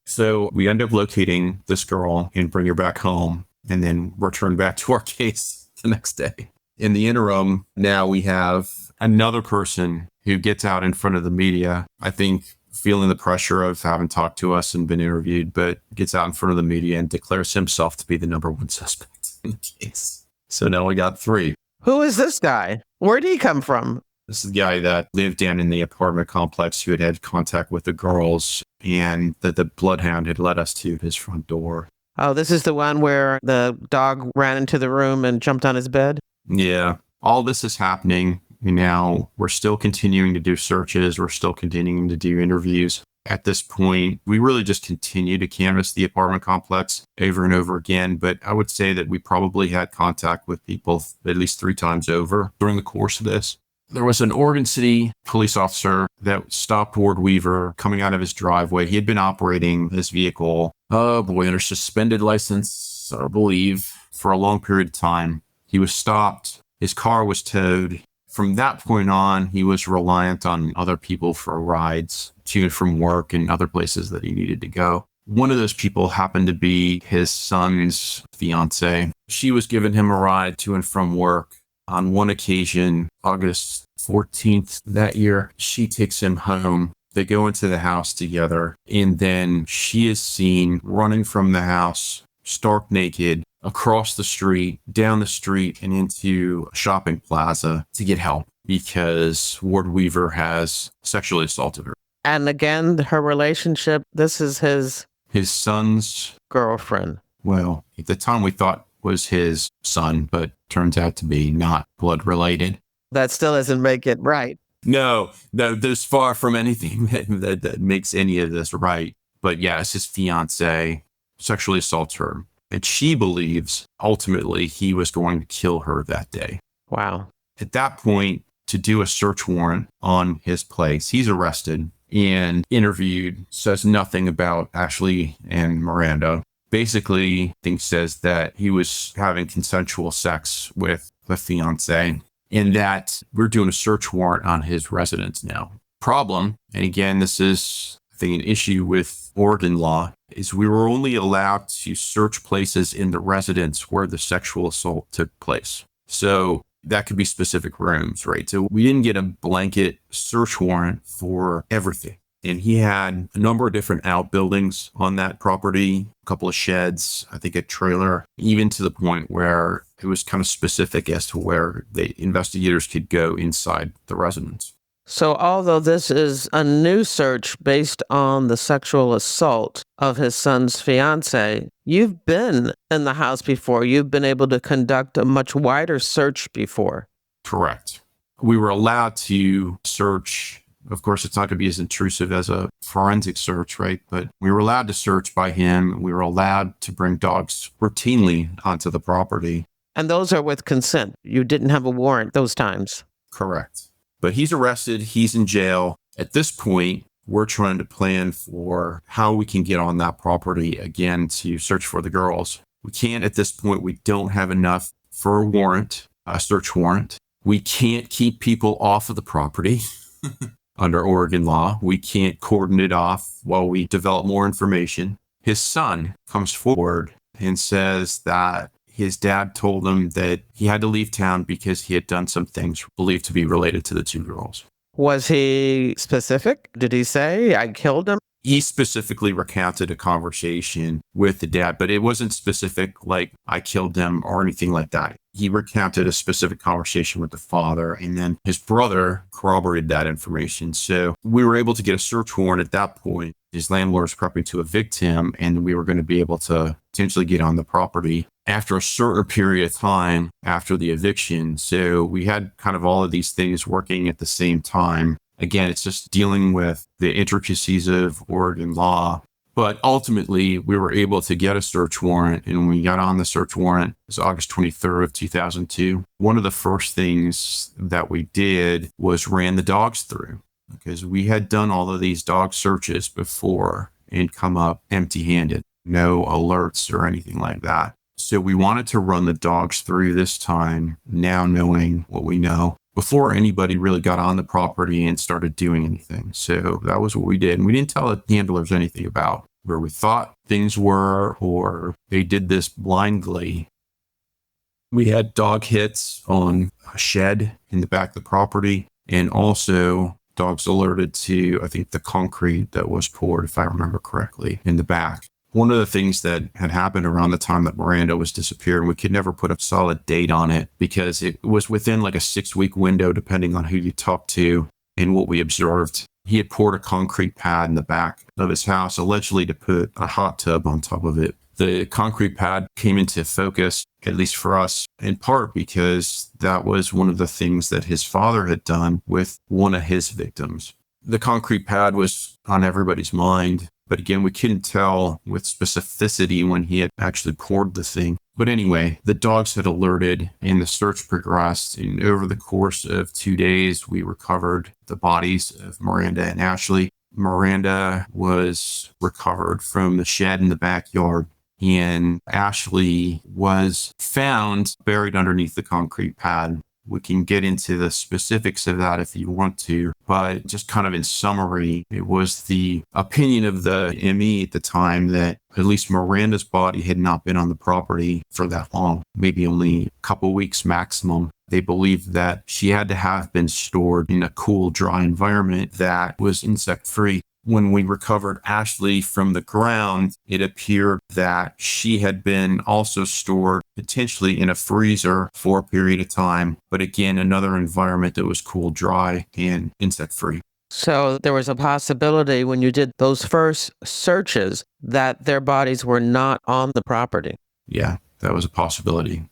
So we end up locating this girl and bring her back home and then return back to our case the next day. In the interim, now we have another person who gets out in front of the media, I think feeling the pressure of having talked to us and been interviewed, but gets out in front of the media and declares himself to be the number one suspect in the case. So now we got 3. Who is this guy? Where did he come from? This is the guy that lived down in the apartment complex who had had contact with the girls and that the bloodhound had led us to his front door. Oh, this is the one where the dog ran into the room and jumped on his bed? Yeah. All this is happening. Now we're still continuing to do searches. We're still continuing to do interviews. At this point, we really just continue to canvass the apartment complex over and over again. But I would say that we probably had contact with people at least 3 times over during the course of this. There was an Oregon City police officer that stopped Ward Weaver coming out of his driveway. He had been operating this vehicle, under a suspended license, I believe, for a long period of time. He was stopped. His car was towed. From that point on, he was reliant on other people for rides to and from work and other places that he needed to go. One of those people happened to be his son's fiance. She was giving him a ride to and from work. On one occasion, August 14th that year, she takes him home. They go into the house together, and then she is seen running from the house, stark naked, across the street, down the street, and into a shopping plaza to get help because Ward Weaver has sexually assaulted her. And again, her relationship, this is his son's girlfriend. Well, at the time we thought was his son, but turns out to be not blood related. That still doesn't make it right. No, there's far from anything that makes any of this right. But yes, his fiance sexually assaults her. And she believes ultimately he was going to kill her that day. Wow. At that point, to do a search warrant on his place, he's arrested and interviewed, says nothing about Ashley and Miranda. Basically, I think says that he was having consensual sex with the fiance and that we're doing a search warrant on his residence now. Problem, and again, this is, I think, an issue with Oregon law, is we were only allowed to search places in the residence where the sexual assault took place. So that could be specific rooms, right? So we didn't get a blanket search warrant for everything. And he had a number of different outbuildings on that property, a couple of sheds, I think a trailer, even to the point where it was kind of specific as to where the investigators could go inside the residence. So although this is a new search based on the sexual assault of his son's fiance, you've been in the house before. You've been able to conduct a much wider search before. Correct. We were allowed to search. Of course, it's not going to be as intrusive as a forensic search, right? But we were allowed to search by him. We were allowed to bring dogs routinely onto the property. And those are with consent. You didn't have a warrant those times. Correct. But he's arrested. He's in jail. At this point, we're trying to plan for how we can get on that property again to search for the girls. We can't at this point. We don't have enough for a warrant, a search warrant. We can't keep people off of the property. Under Oregon law, we can't cordon it off while we develop more information. His son comes forward and says that his dad told him that he had to leave town because he had done some things believed to be related to the 2 girls. Was he specific? Did he say, I killed him? He specifically recounted a conversation with the dad, but it wasn't specific like I killed them or anything like that. He recounted a specific conversation with the father, and then his brother corroborated that information. So we were able to get a search warrant at that point. His landlord was prepping to evict him, and we were going to be able to potentially get on the property after a certain period of time after the eviction. So we had kind of all of these things working at the same time. Again, it's just dealing with the intricacies of Oregon law. But ultimately, we were able to get a search warrant, and when we got on the search warrant, it was August 23rd of 2002. One of the first things that we did was ran the dogs through, because we had done all of these dog searches before and come up empty-handed, no alerts or anything like that. So we wanted to run the dogs through this time, now knowing what we know, before anybody really got on the property and started doing anything. So that was what we did. And we didn't tell the handlers anything about where we thought things were, or they did this blindly. We had dog hits on a shed in the back of the property, and also dogs alerted to, I think, the concrete that was poured, if I remember correctly, in the back. One of the things that had happened around the time that Miranda was disappearing, we could never put a solid date on it because it was within like a 6-week window, depending on who you talked to and what we observed. He had poured a concrete pad in the back of his house, allegedly to put a hot tub on top of it. The concrete pad came into focus, at least for us, in part because that was one of the things that his father had done with one of his victims. The concrete pad was on everybody's mind. But again, we couldn't tell with specificity when he had actually poured the thing. But anyway, the dogs had alerted and the search progressed. And over the course of 2 days, we recovered the bodies of Miranda and Ashley. Miranda was recovered from the shed in the backyard, and Ashley was found buried underneath the concrete pad. We can get into the specifics of that if you want to, but just kind of in summary, it was the opinion of the ME at the time that at least Miranda's body had not been on the property for that long, maybe only a couple weeks maximum. They believed that she had to have been stored in a cool, dry environment that was insect-free. When we recovered Ashley from the ground, it appeared that she had been also stored potentially in a freezer for a period of time. But again, another environment that was cool, dry, and insect-free. So there was a possibility when you did those first searches that their bodies were not on the property. Yeah, that was a possibility.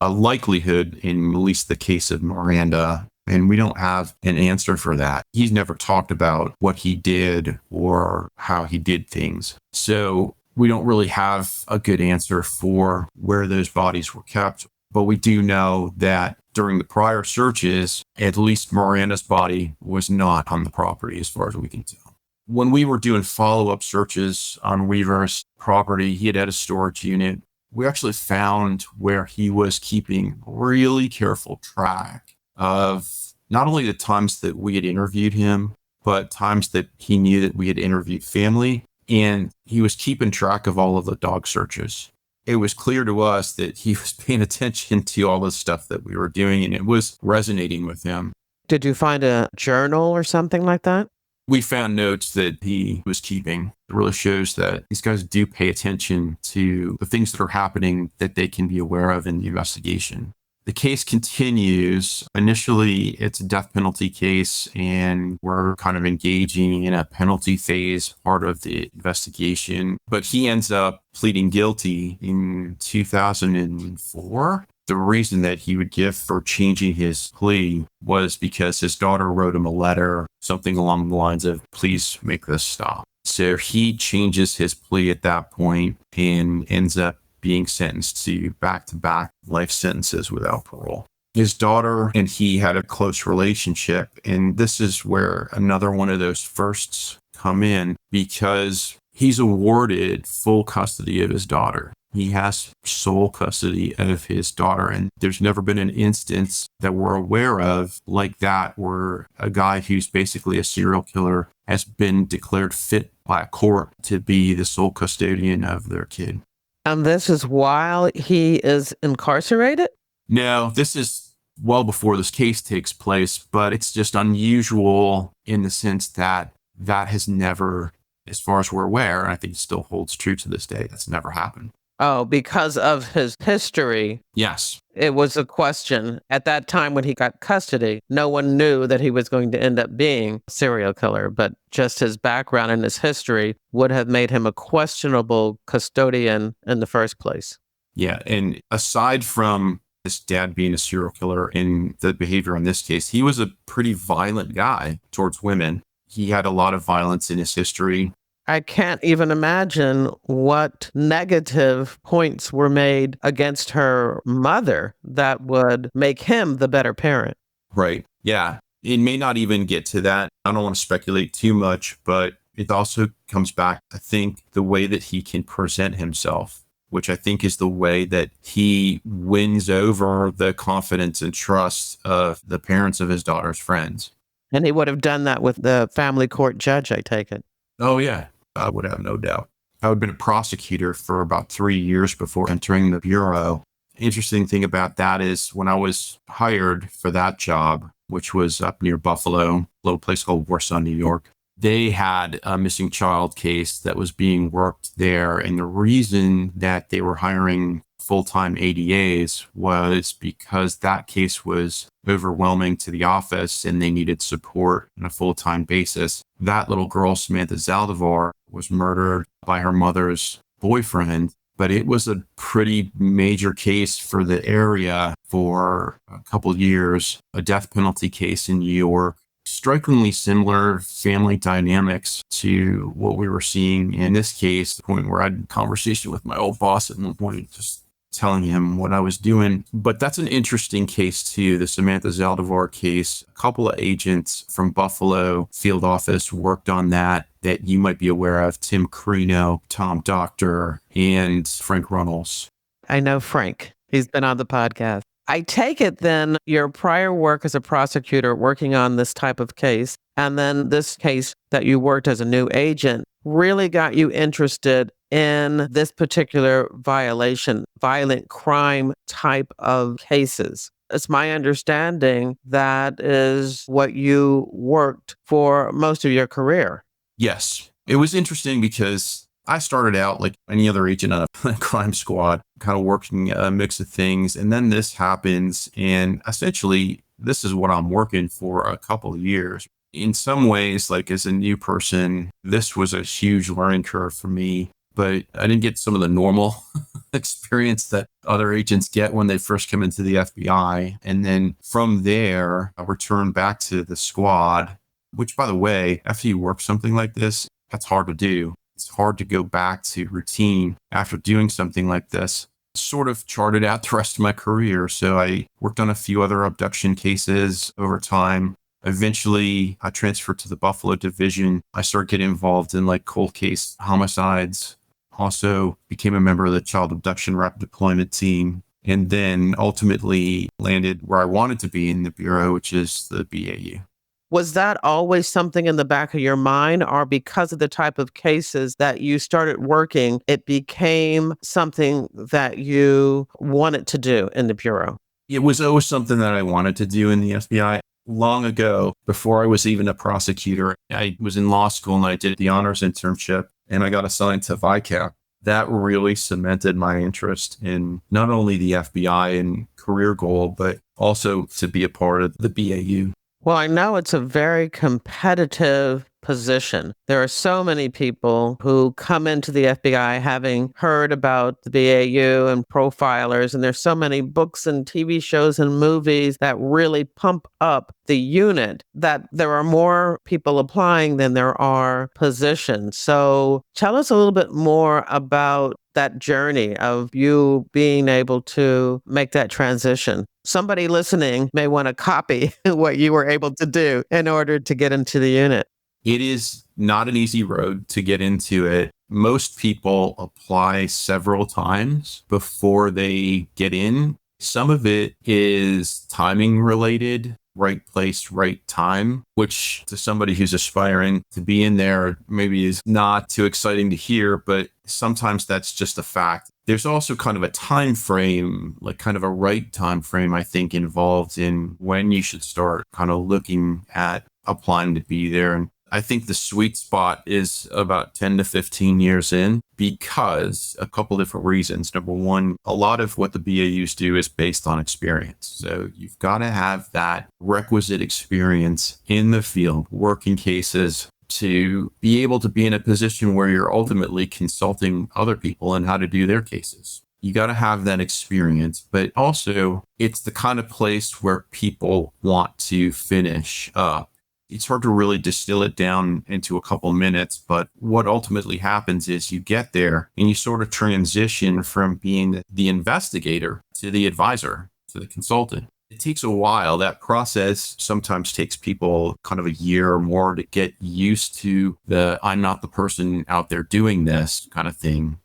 A likelihood in at least the case of Miranda. And we don't have an answer for that. He's never talked about what he did or how he did things. So we don't really have a good answer for where those bodies were kept. But we do know that during the prior searches, at least Miranda's body was not on the property as far as we can tell. When we were doing follow-up searches on Weaver's property, he had a storage unit. We actually found where he was keeping really careful track of not only the times that we had interviewed him, but times that he knew that we had interviewed family, and he was keeping track of all of the dog searches. It was clear to us that he was paying attention to all the stuff that we were doing, and it was resonating with him. Did you find a journal or something like that? We found notes that he was keeping. It really shows that these guys do pay attention to the things that are happening that they can be aware of in the investigation. The case continues. Initially, it's a death penalty case, and we're kind of engaging in a penalty phase part of the investigation. But he ends up pleading guilty in 2004. The reason that he would give for changing his plea was because his daughter wrote him a letter, something along the lines of, "Please make this stop." So he changes his plea at that point and ends up being sentenced to back-to-back life sentences without parole. His daughter and he had a close relationship, and this is where another one of those firsts come in, because he's awarded full custody of his daughter. He has sole custody of his daughter, and there's never been an instance that we're aware of like that where a guy who's basically a serial killer has been declared fit by a court to be the sole custodian of their kid. And this is while he is incarcerated? No, this is well before this case takes place, but it's just unusual in the sense that that has never, as far as we're aware, and I think it still holds true to this day, that's never happened. Oh, because of his history, Yes. it was a question. At that time when he got custody, no one knew that he was going to end up being a serial killer, but just his background and his history would have made him a questionable custodian in the first place. Yeah. And aside from his dad being a serial killer and the behavior in this case, he was a pretty violent guy towards women. He had a lot of violence in his history. I can't even imagine what negative points were made against her mother that would make him the better parent. Right. Yeah. It may not even get to that. I don't want to speculate too much, but it also comes back, I think, the way that he can present himself, which I think is the way that he wins over the confidence and trust of the parents of his daughter's friends. And he would have done that with the family court judge, I take it. Oh, yeah. I would have no doubt. I had been a prosecutor for about 3 years before entering the bureau. Interesting thing about that is when I was hired for that job, which was up near Buffalo, a little place called Warsaw, New York, they had a missing child case that was being worked there. And the reason that they were hiring full-time ADAs was because that case was overwhelming to the office and they needed support on a full-time basis. That little girl, Samantha Zaldivar, was murdered by her mother's boyfriend, but it was a pretty major case for the area for a couple years, a death penalty case in New York. Strikingly similar family dynamics to what we were seeing in this case, the point where I had a conversation with my old boss at one point, just telling him what I was doing. But that's an interesting case too, the Samantha Zaldivar case. A couple of agents from Buffalo field office worked on that you might be aware of, Tim Carino, Tom Doctor, and Frank Runnels. I know Frank. He's been on the podcast. I take it then your prior work as a prosecutor working on this type of case, and then this case that you worked as a new agent really got you interested in this particular violation, violent crime type of cases. It's my understanding that is what you worked for most of your career. Yes. It was interesting because I started out like any other agent on a crime squad, kind of working a mix of things. And then this happens. And essentially, this is what I'm working for a couple of years. In some ways, like as a new person, this was a huge learning curve for me. But I didn't get some of the normal experience that other agents get when they first come into the FBI. And then from there, I returned back to the squad, which, by the way, after you work something like this, that's hard to do. It's hard to go back to routine after doing something like this. Sort of charted out the rest of my career. So I worked on a few other abduction cases over time. Eventually, I transferred to the Buffalo division. I started getting involved in like cold case homicides. Also became a member of the child abduction rapid deployment team. And then ultimately landed where I wanted to be in the Bureau, which is the BAU. Was that always something in the back of your mind, or because of the type of cases that you started working, it became something that you wanted to do in the Bureau? It was always something that I wanted to do in the FBI. Long ago, before I was even a prosecutor, I was in law school and I did the honors internship and I got assigned to VICAP. That really cemented my interest in not only the FBI and career goal, but also to be a part of the BAU. Well, I know it's a very competitive position. There are so many people who come into the FBI having heard about the BAU and profilers, and there's so many books and TV shows and movies that really pump up the unit that there are more people applying than there are positions. So tell us a little bit more about that journey of you being able to make that transition. Somebody listening may want to copy what you were able to do in order to get into the unit. It is not an easy road to get into it. Most people apply several times before they get in. Some of it is timing related, right place, right time, which to somebody who's aspiring to be in there maybe is not too exciting to hear, but sometimes that's just a fact. There's also kind of a time frame, like kind of a right time frame, I think, involved in when you should start kind of looking at applying to be there. And I think the sweet spot is about 10 to 15 years in because a couple different reasons. Number one, a lot of what the BAUs do is based on experience. So you've got to have that requisite experience in the field, working cases, to be able to be in a position where you're ultimately consulting other people on how to do their cases. You got to have that experience, but also it's the kind of place where people want to finish up. It's hard to really distill it down into a couple minutes, but what ultimately happens is you get there and you sort of transition from being the investigator to the advisor, to the consultant. It takes a while. That process sometimes takes people kind of a year or more to get used to the I'm not the person out there doing this kind of thing.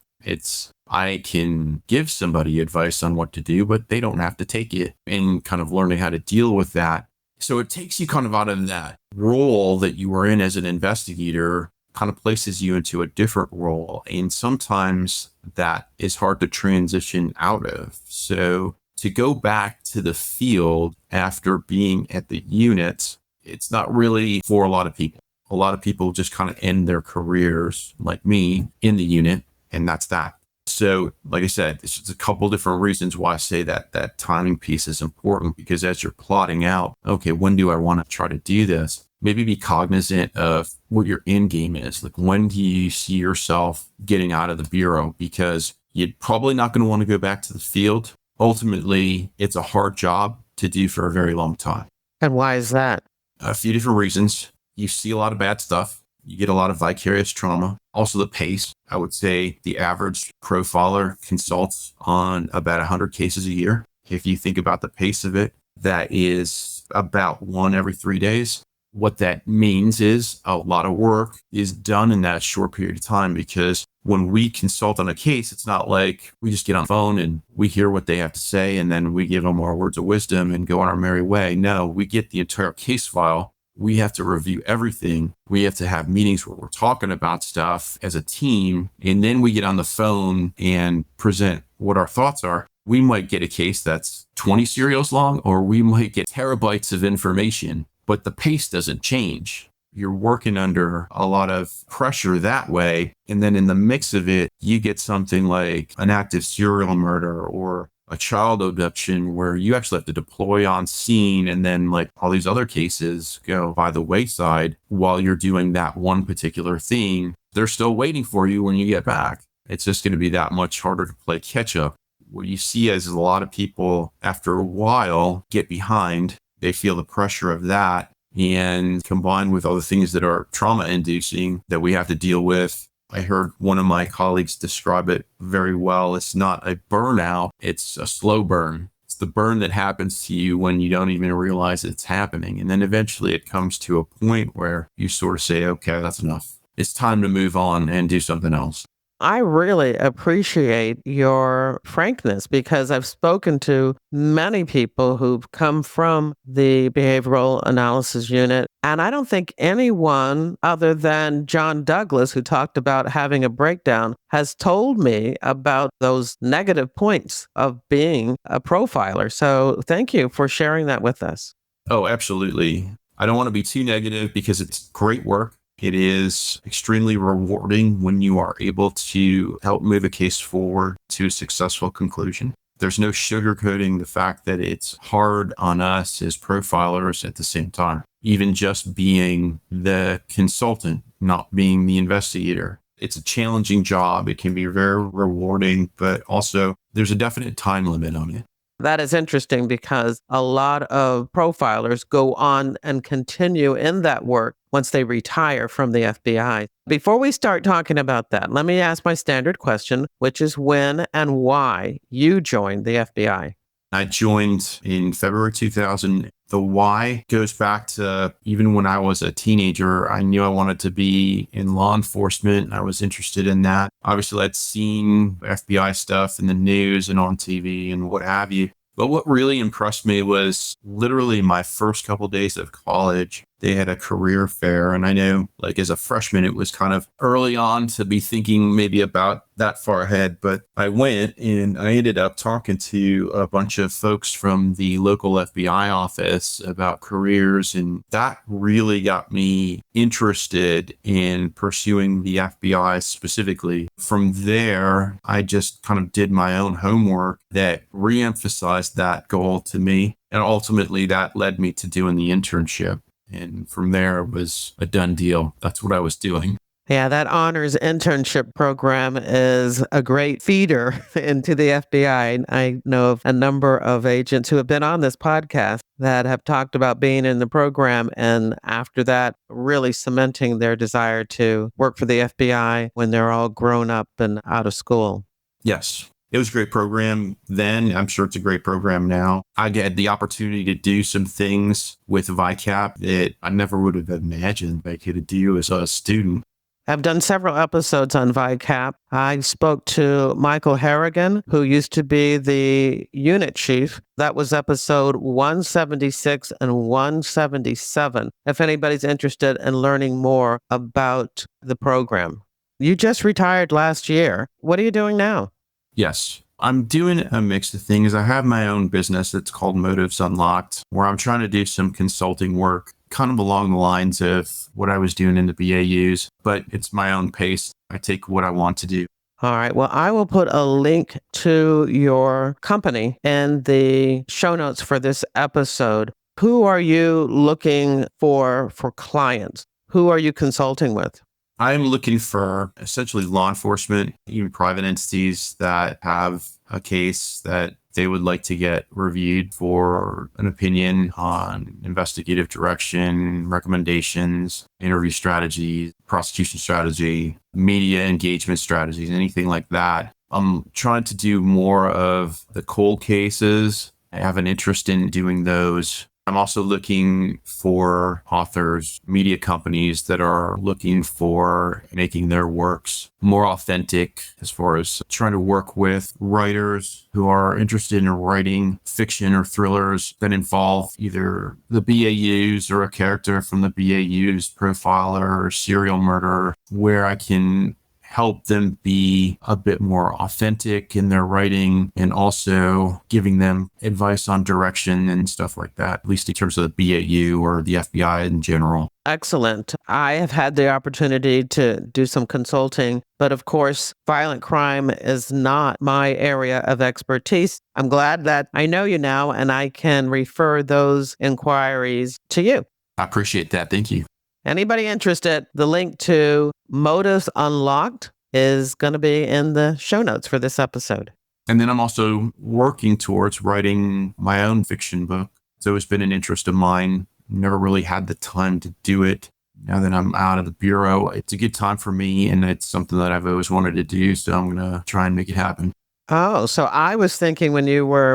I can give somebody advice on what to do, but they don't have to take it, and kind of learning how to deal with that. So it takes you kind of out of that role that you were in as an investigator, kind of places you into a different role. And sometimes that is hard to transition out of. So to go back to the field after being at the unit, it's not really for a lot of people. A lot of people just kind of end their careers, like me, in the unit, and that's that. So, like I said, there's just a couple different reasons why I say that timing piece is important, because as you're plotting out, okay, when do I want to try to do this? Maybe be cognizant of what your end game is. Like, when do you see yourself getting out of the bureau? Because you're probably not going to want to go back to the field. Ultimately, it's a hard job to do for a very long time. And why is that? A few different reasons. You see a lot of bad stuff. You get a lot of vicarious trauma. Also the pace. I would say the average profiler consults on about 100 cases a year. If you think about the pace of it, that is about one every 3 days. What that means is a lot of work is done in that short period of time, because when we consult on a case, it's not like we just get on the phone and we hear what they have to say and then we give them our words of wisdom and go on our merry way. No, we get the entire case file. We have to review everything. We have to have meetings where we're talking about stuff as a team. And then we get on the phone and present what our thoughts are. We might get a case that's 20 serials long, or we might get terabytes of information, but the pace doesn't change. You're working under a lot of pressure that way. And then in the mix of it, you get something like an active serial murder or a child abduction where you actually have to deploy on scene, and then like all these other cases go by the wayside while you're doing that one particular thing. They're still waiting for you when you get back. It's just going to be that much harder to play catch up. What you see is a lot of people after a while get behind. They feel the pressure of that, and combined with other things that are trauma inducing that we have to deal with. I heard one of my colleagues describe it very well. It's not a burnout, it's a slow burn. It's the burn that happens to you when you don't even realize it's happening. And then eventually it comes to a point where you sort of say, okay, that's enough. It's time to move on and do something else. I really appreciate your frankness, because I've spoken to many people who've come from the behavioral analysis unit, and I don't think anyone other than John Douglas, who talked about having a breakdown, has told me about those negative points of being a profiler. So thank you for sharing that with us. Oh, absolutely. I don't want to be too negative because it's great work. It is extremely rewarding when you are able to help move a case forward to a successful conclusion. There's no sugarcoating the fact that it's hard on us as profilers at the same time. Even just being the consultant, not being the investigator. It's a challenging job. It can be very rewarding, but also there's a definite time limit on it. That is interesting, because a lot of profilers go on and continue in that work once they retire from the FBI. Before we start talking about that, let me ask my standard question, which is when and why you joined the FBI. I joined in February 2000. The why goes back to even when I was a teenager. I knew I wanted to be in law enforcement. I was interested in that. Obviously, I'd seen FBI stuff in the news and on TV and what have you. But what really impressed me was literally my first couple of days of college. They had a career fair. And I know, like, as a freshman, it was kind of early on to be thinking maybe about that far ahead, but I went and I ended up talking to a bunch of folks from the local FBI office about careers. And that really got me interested in pursuing the FBI specifically. From there, I just kind of did my own homework that reemphasized that goal to me. And ultimately that led me to doing the internship. And from there it was a done deal. That's what I was doing. Yeah, that honors internship program is a great feeder into the FBI. I know of a number of agents who have been on this podcast that have talked about being in the program and after that, really cementing their desire to work for the FBI when they're all grown up and out of school. Yes. It was a great program then. I'm sure it's a great program now. I had the opportunity to do some things with VICAP that I never would have imagined I could do as a student. I've done several episodes on VICAP. I spoke to Michael Harrigan, who used to be the unit chief. That was episode 176 and 177, if anybody's interested in learning more about the program. You just retired last year. What are you doing now? Yes. I'm doing a mix of things. I have my own business that's called Motives Unlocked, where I'm trying to do some consulting work, kind of along the lines of what I was doing in the BAUs, but it's my own pace. I take what I want to do. All right. Well, I will put a link to your company in the show notes for this episode. Who are you looking for clients? Who are you consulting with? I'm looking for essentially law enforcement, even private entities that have a case that they would like to get reviewed for an opinion on investigative direction, recommendations, interview strategies, prosecution strategy, media engagement strategies, anything like that. I'm trying to do more of the cold cases. I have an interest in doing those. I'm also looking for authors, media companies that are looking for making their works more authentic, as far as trying to work with writers who are interested in writing fiction or thrillers that involve either the BAUs or a character from the BAUs, profiler or serial murderer, where I can help them be a bit more authentic in their writing and also giving them advice on direction and stuff like that, at least in terms of the BAU or the FBI in general. Excellent. I have had the opportunity to do some consulting, but of course, violent crime is not my area of expertise. I'm glad that I know you now and I can refer those inquiries to you. I appreciate that. Thank you. Anybody interested, the link to Motives Unlocked is going to be in the show notes for this episode. And then I'm also working towards writing my own fiction book. It's always been an interest of mine. Never really had the time to do it. Now that I'm out of the bureau, it's a good time for me, and it's something that I've always wanted to do, so I'm going to try and make it happen. Oh, so I was thinking when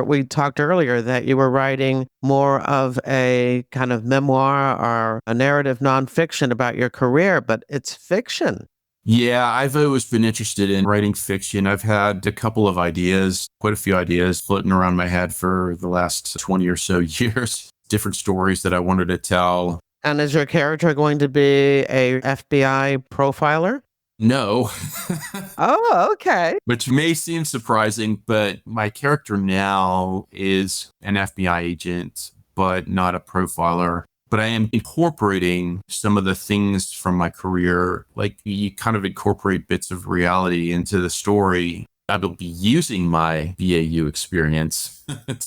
we talked earlier that you were writing more of a kind of memoir or a narrative nonfiction about your career, but it's fiction. Yeah, I've always been interested in writing fiction. I've had a couple of ideas, quite a few ideas floating around my head for the last 20 or so years, different stories that I wanted to tell. And is your character going to be a FBI profiler? No. Oh, okay. Which may seem surprising, but my character now is an FBI agent, but not a profiler. But I am incorporating some of the things from my career, like you kind of incorporate bits of reality into the story. I will be using my BAU experience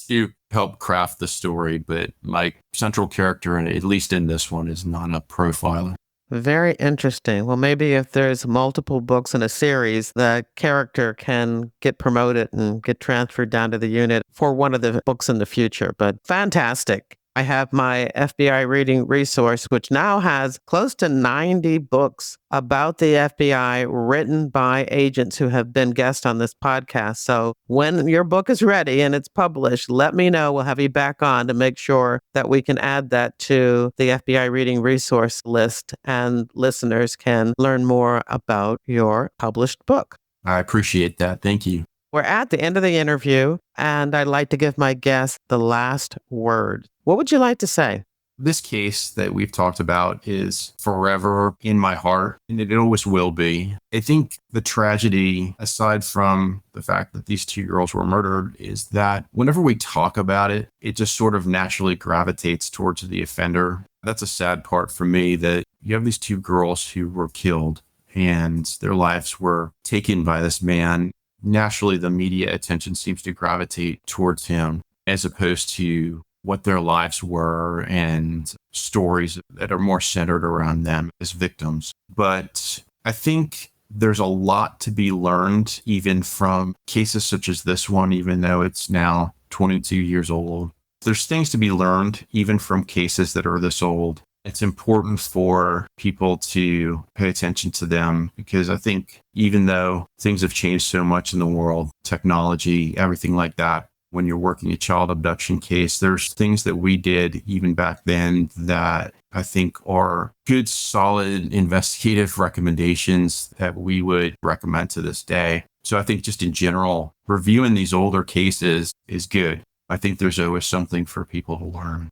to help craft the story, but my central character, at least in this one, is not a profiler. Very interesting. Well, maybe if there's multiple books in a series, the character can get promoted and get transferred down to the unit for one of the books in the future. But fantastic. I have my FBI reading resource, which now has close to 90 books about the FBI written by agents who have been guests on this podcast. So when your book is ready and it's published, let me know. We'll have you back on to make sure that we can add that to the FBI reading resource list and listeners can learn more about your published book. I appreciate that. Thank you. We're at the end of the interview, and I'd like to give my guests the last word. What would you like to say? This case that we've talked about is forever in my heart, and it always will be. I think the tragedy, aside from the fact that these two girls were murdered, is that whenever we talk about it, it just sort of naturally gravitates towards the offender. That's a sad part for me, that you have these two girls who were killed and their lives were taken by this man. Naturally, the media attention seems to gravitate towards him as opposed to what their lives were and stories that are more centered around them as victims. But I think there's a lot to be learned even from cases such as this one, even though it's now 22 years old. There's things to be learned even from cases that are this old. It's important for people to pay attention to them because I think even though things have changed so much in the world, technology, everything like that, when you're working a child abduction case, there's things that we did even back then that I think are good, solid investigative recommendations that we would recommend to this day. So I think just in general, reviewing these older cases is good. I think there's always something for people to learn.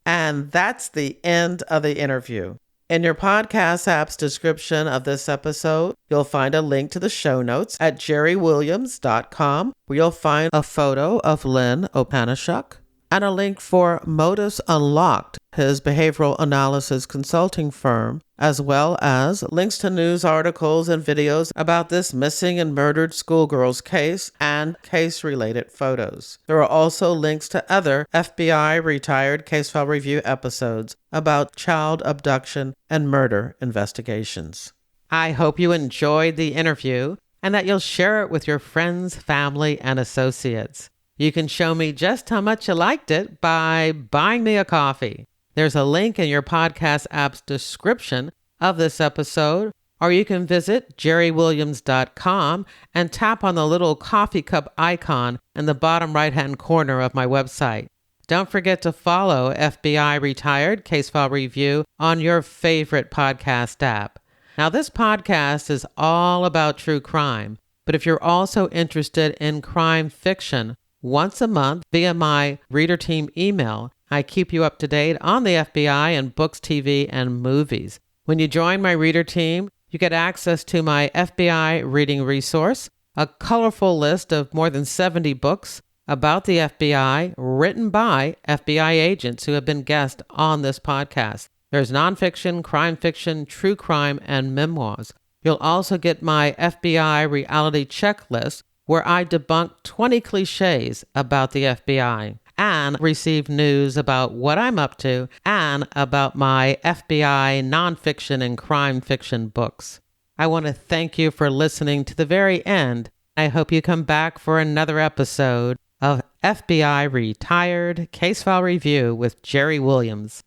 And that's the end of the interview. In your podcast app's description of this episode, you'll find a link to the show notes at jerrywilliams.com, where you'll find a photo of Leonard Opanashuk and a link for Motives Unlocked, his behavioral analysis consulting firm, as well as links to news articles and videos about this missing and murdered schoolgirls case and case-related photos. There are also links to other FBI retired case file review episodes about child abduction and murder investigations. I hope you enjoyed the interview and that you'll share it with your friends, family, and associates. You can show me just how much you liked it by buying me a coffee. There's a link in your podcast app's description of this episode, or you can visit jerrywilliams.com and tap on the little coffee cup icon in the bottom right-hand corner of my website. Don't forget to follow FBI Retired Case File Review on your favorite podcast app. Now, this podcast is all about true crime, but if you're also interested in crime fiction, once a month via my reader team email, I keep you up to date on the FBI and books, TV, and movies. When you join my reader team, you get access to my FBI reading resource, a colorful list of more than 70 books about the FBI written by FBI agents who have been guests on this podcast. There's nonfiction, crime fiction, true crime, and memoirs. You'll also get my FBI reality checklist, where I debunk 20 cliches about the FBI and receive news about what I'm up to and about my FBI nonfiction and crime fiction books. I want to thank you for listening to the very end. I hope you come back for another episode of FBI Retired Case File Review with Jerry Williams.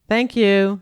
Thank you.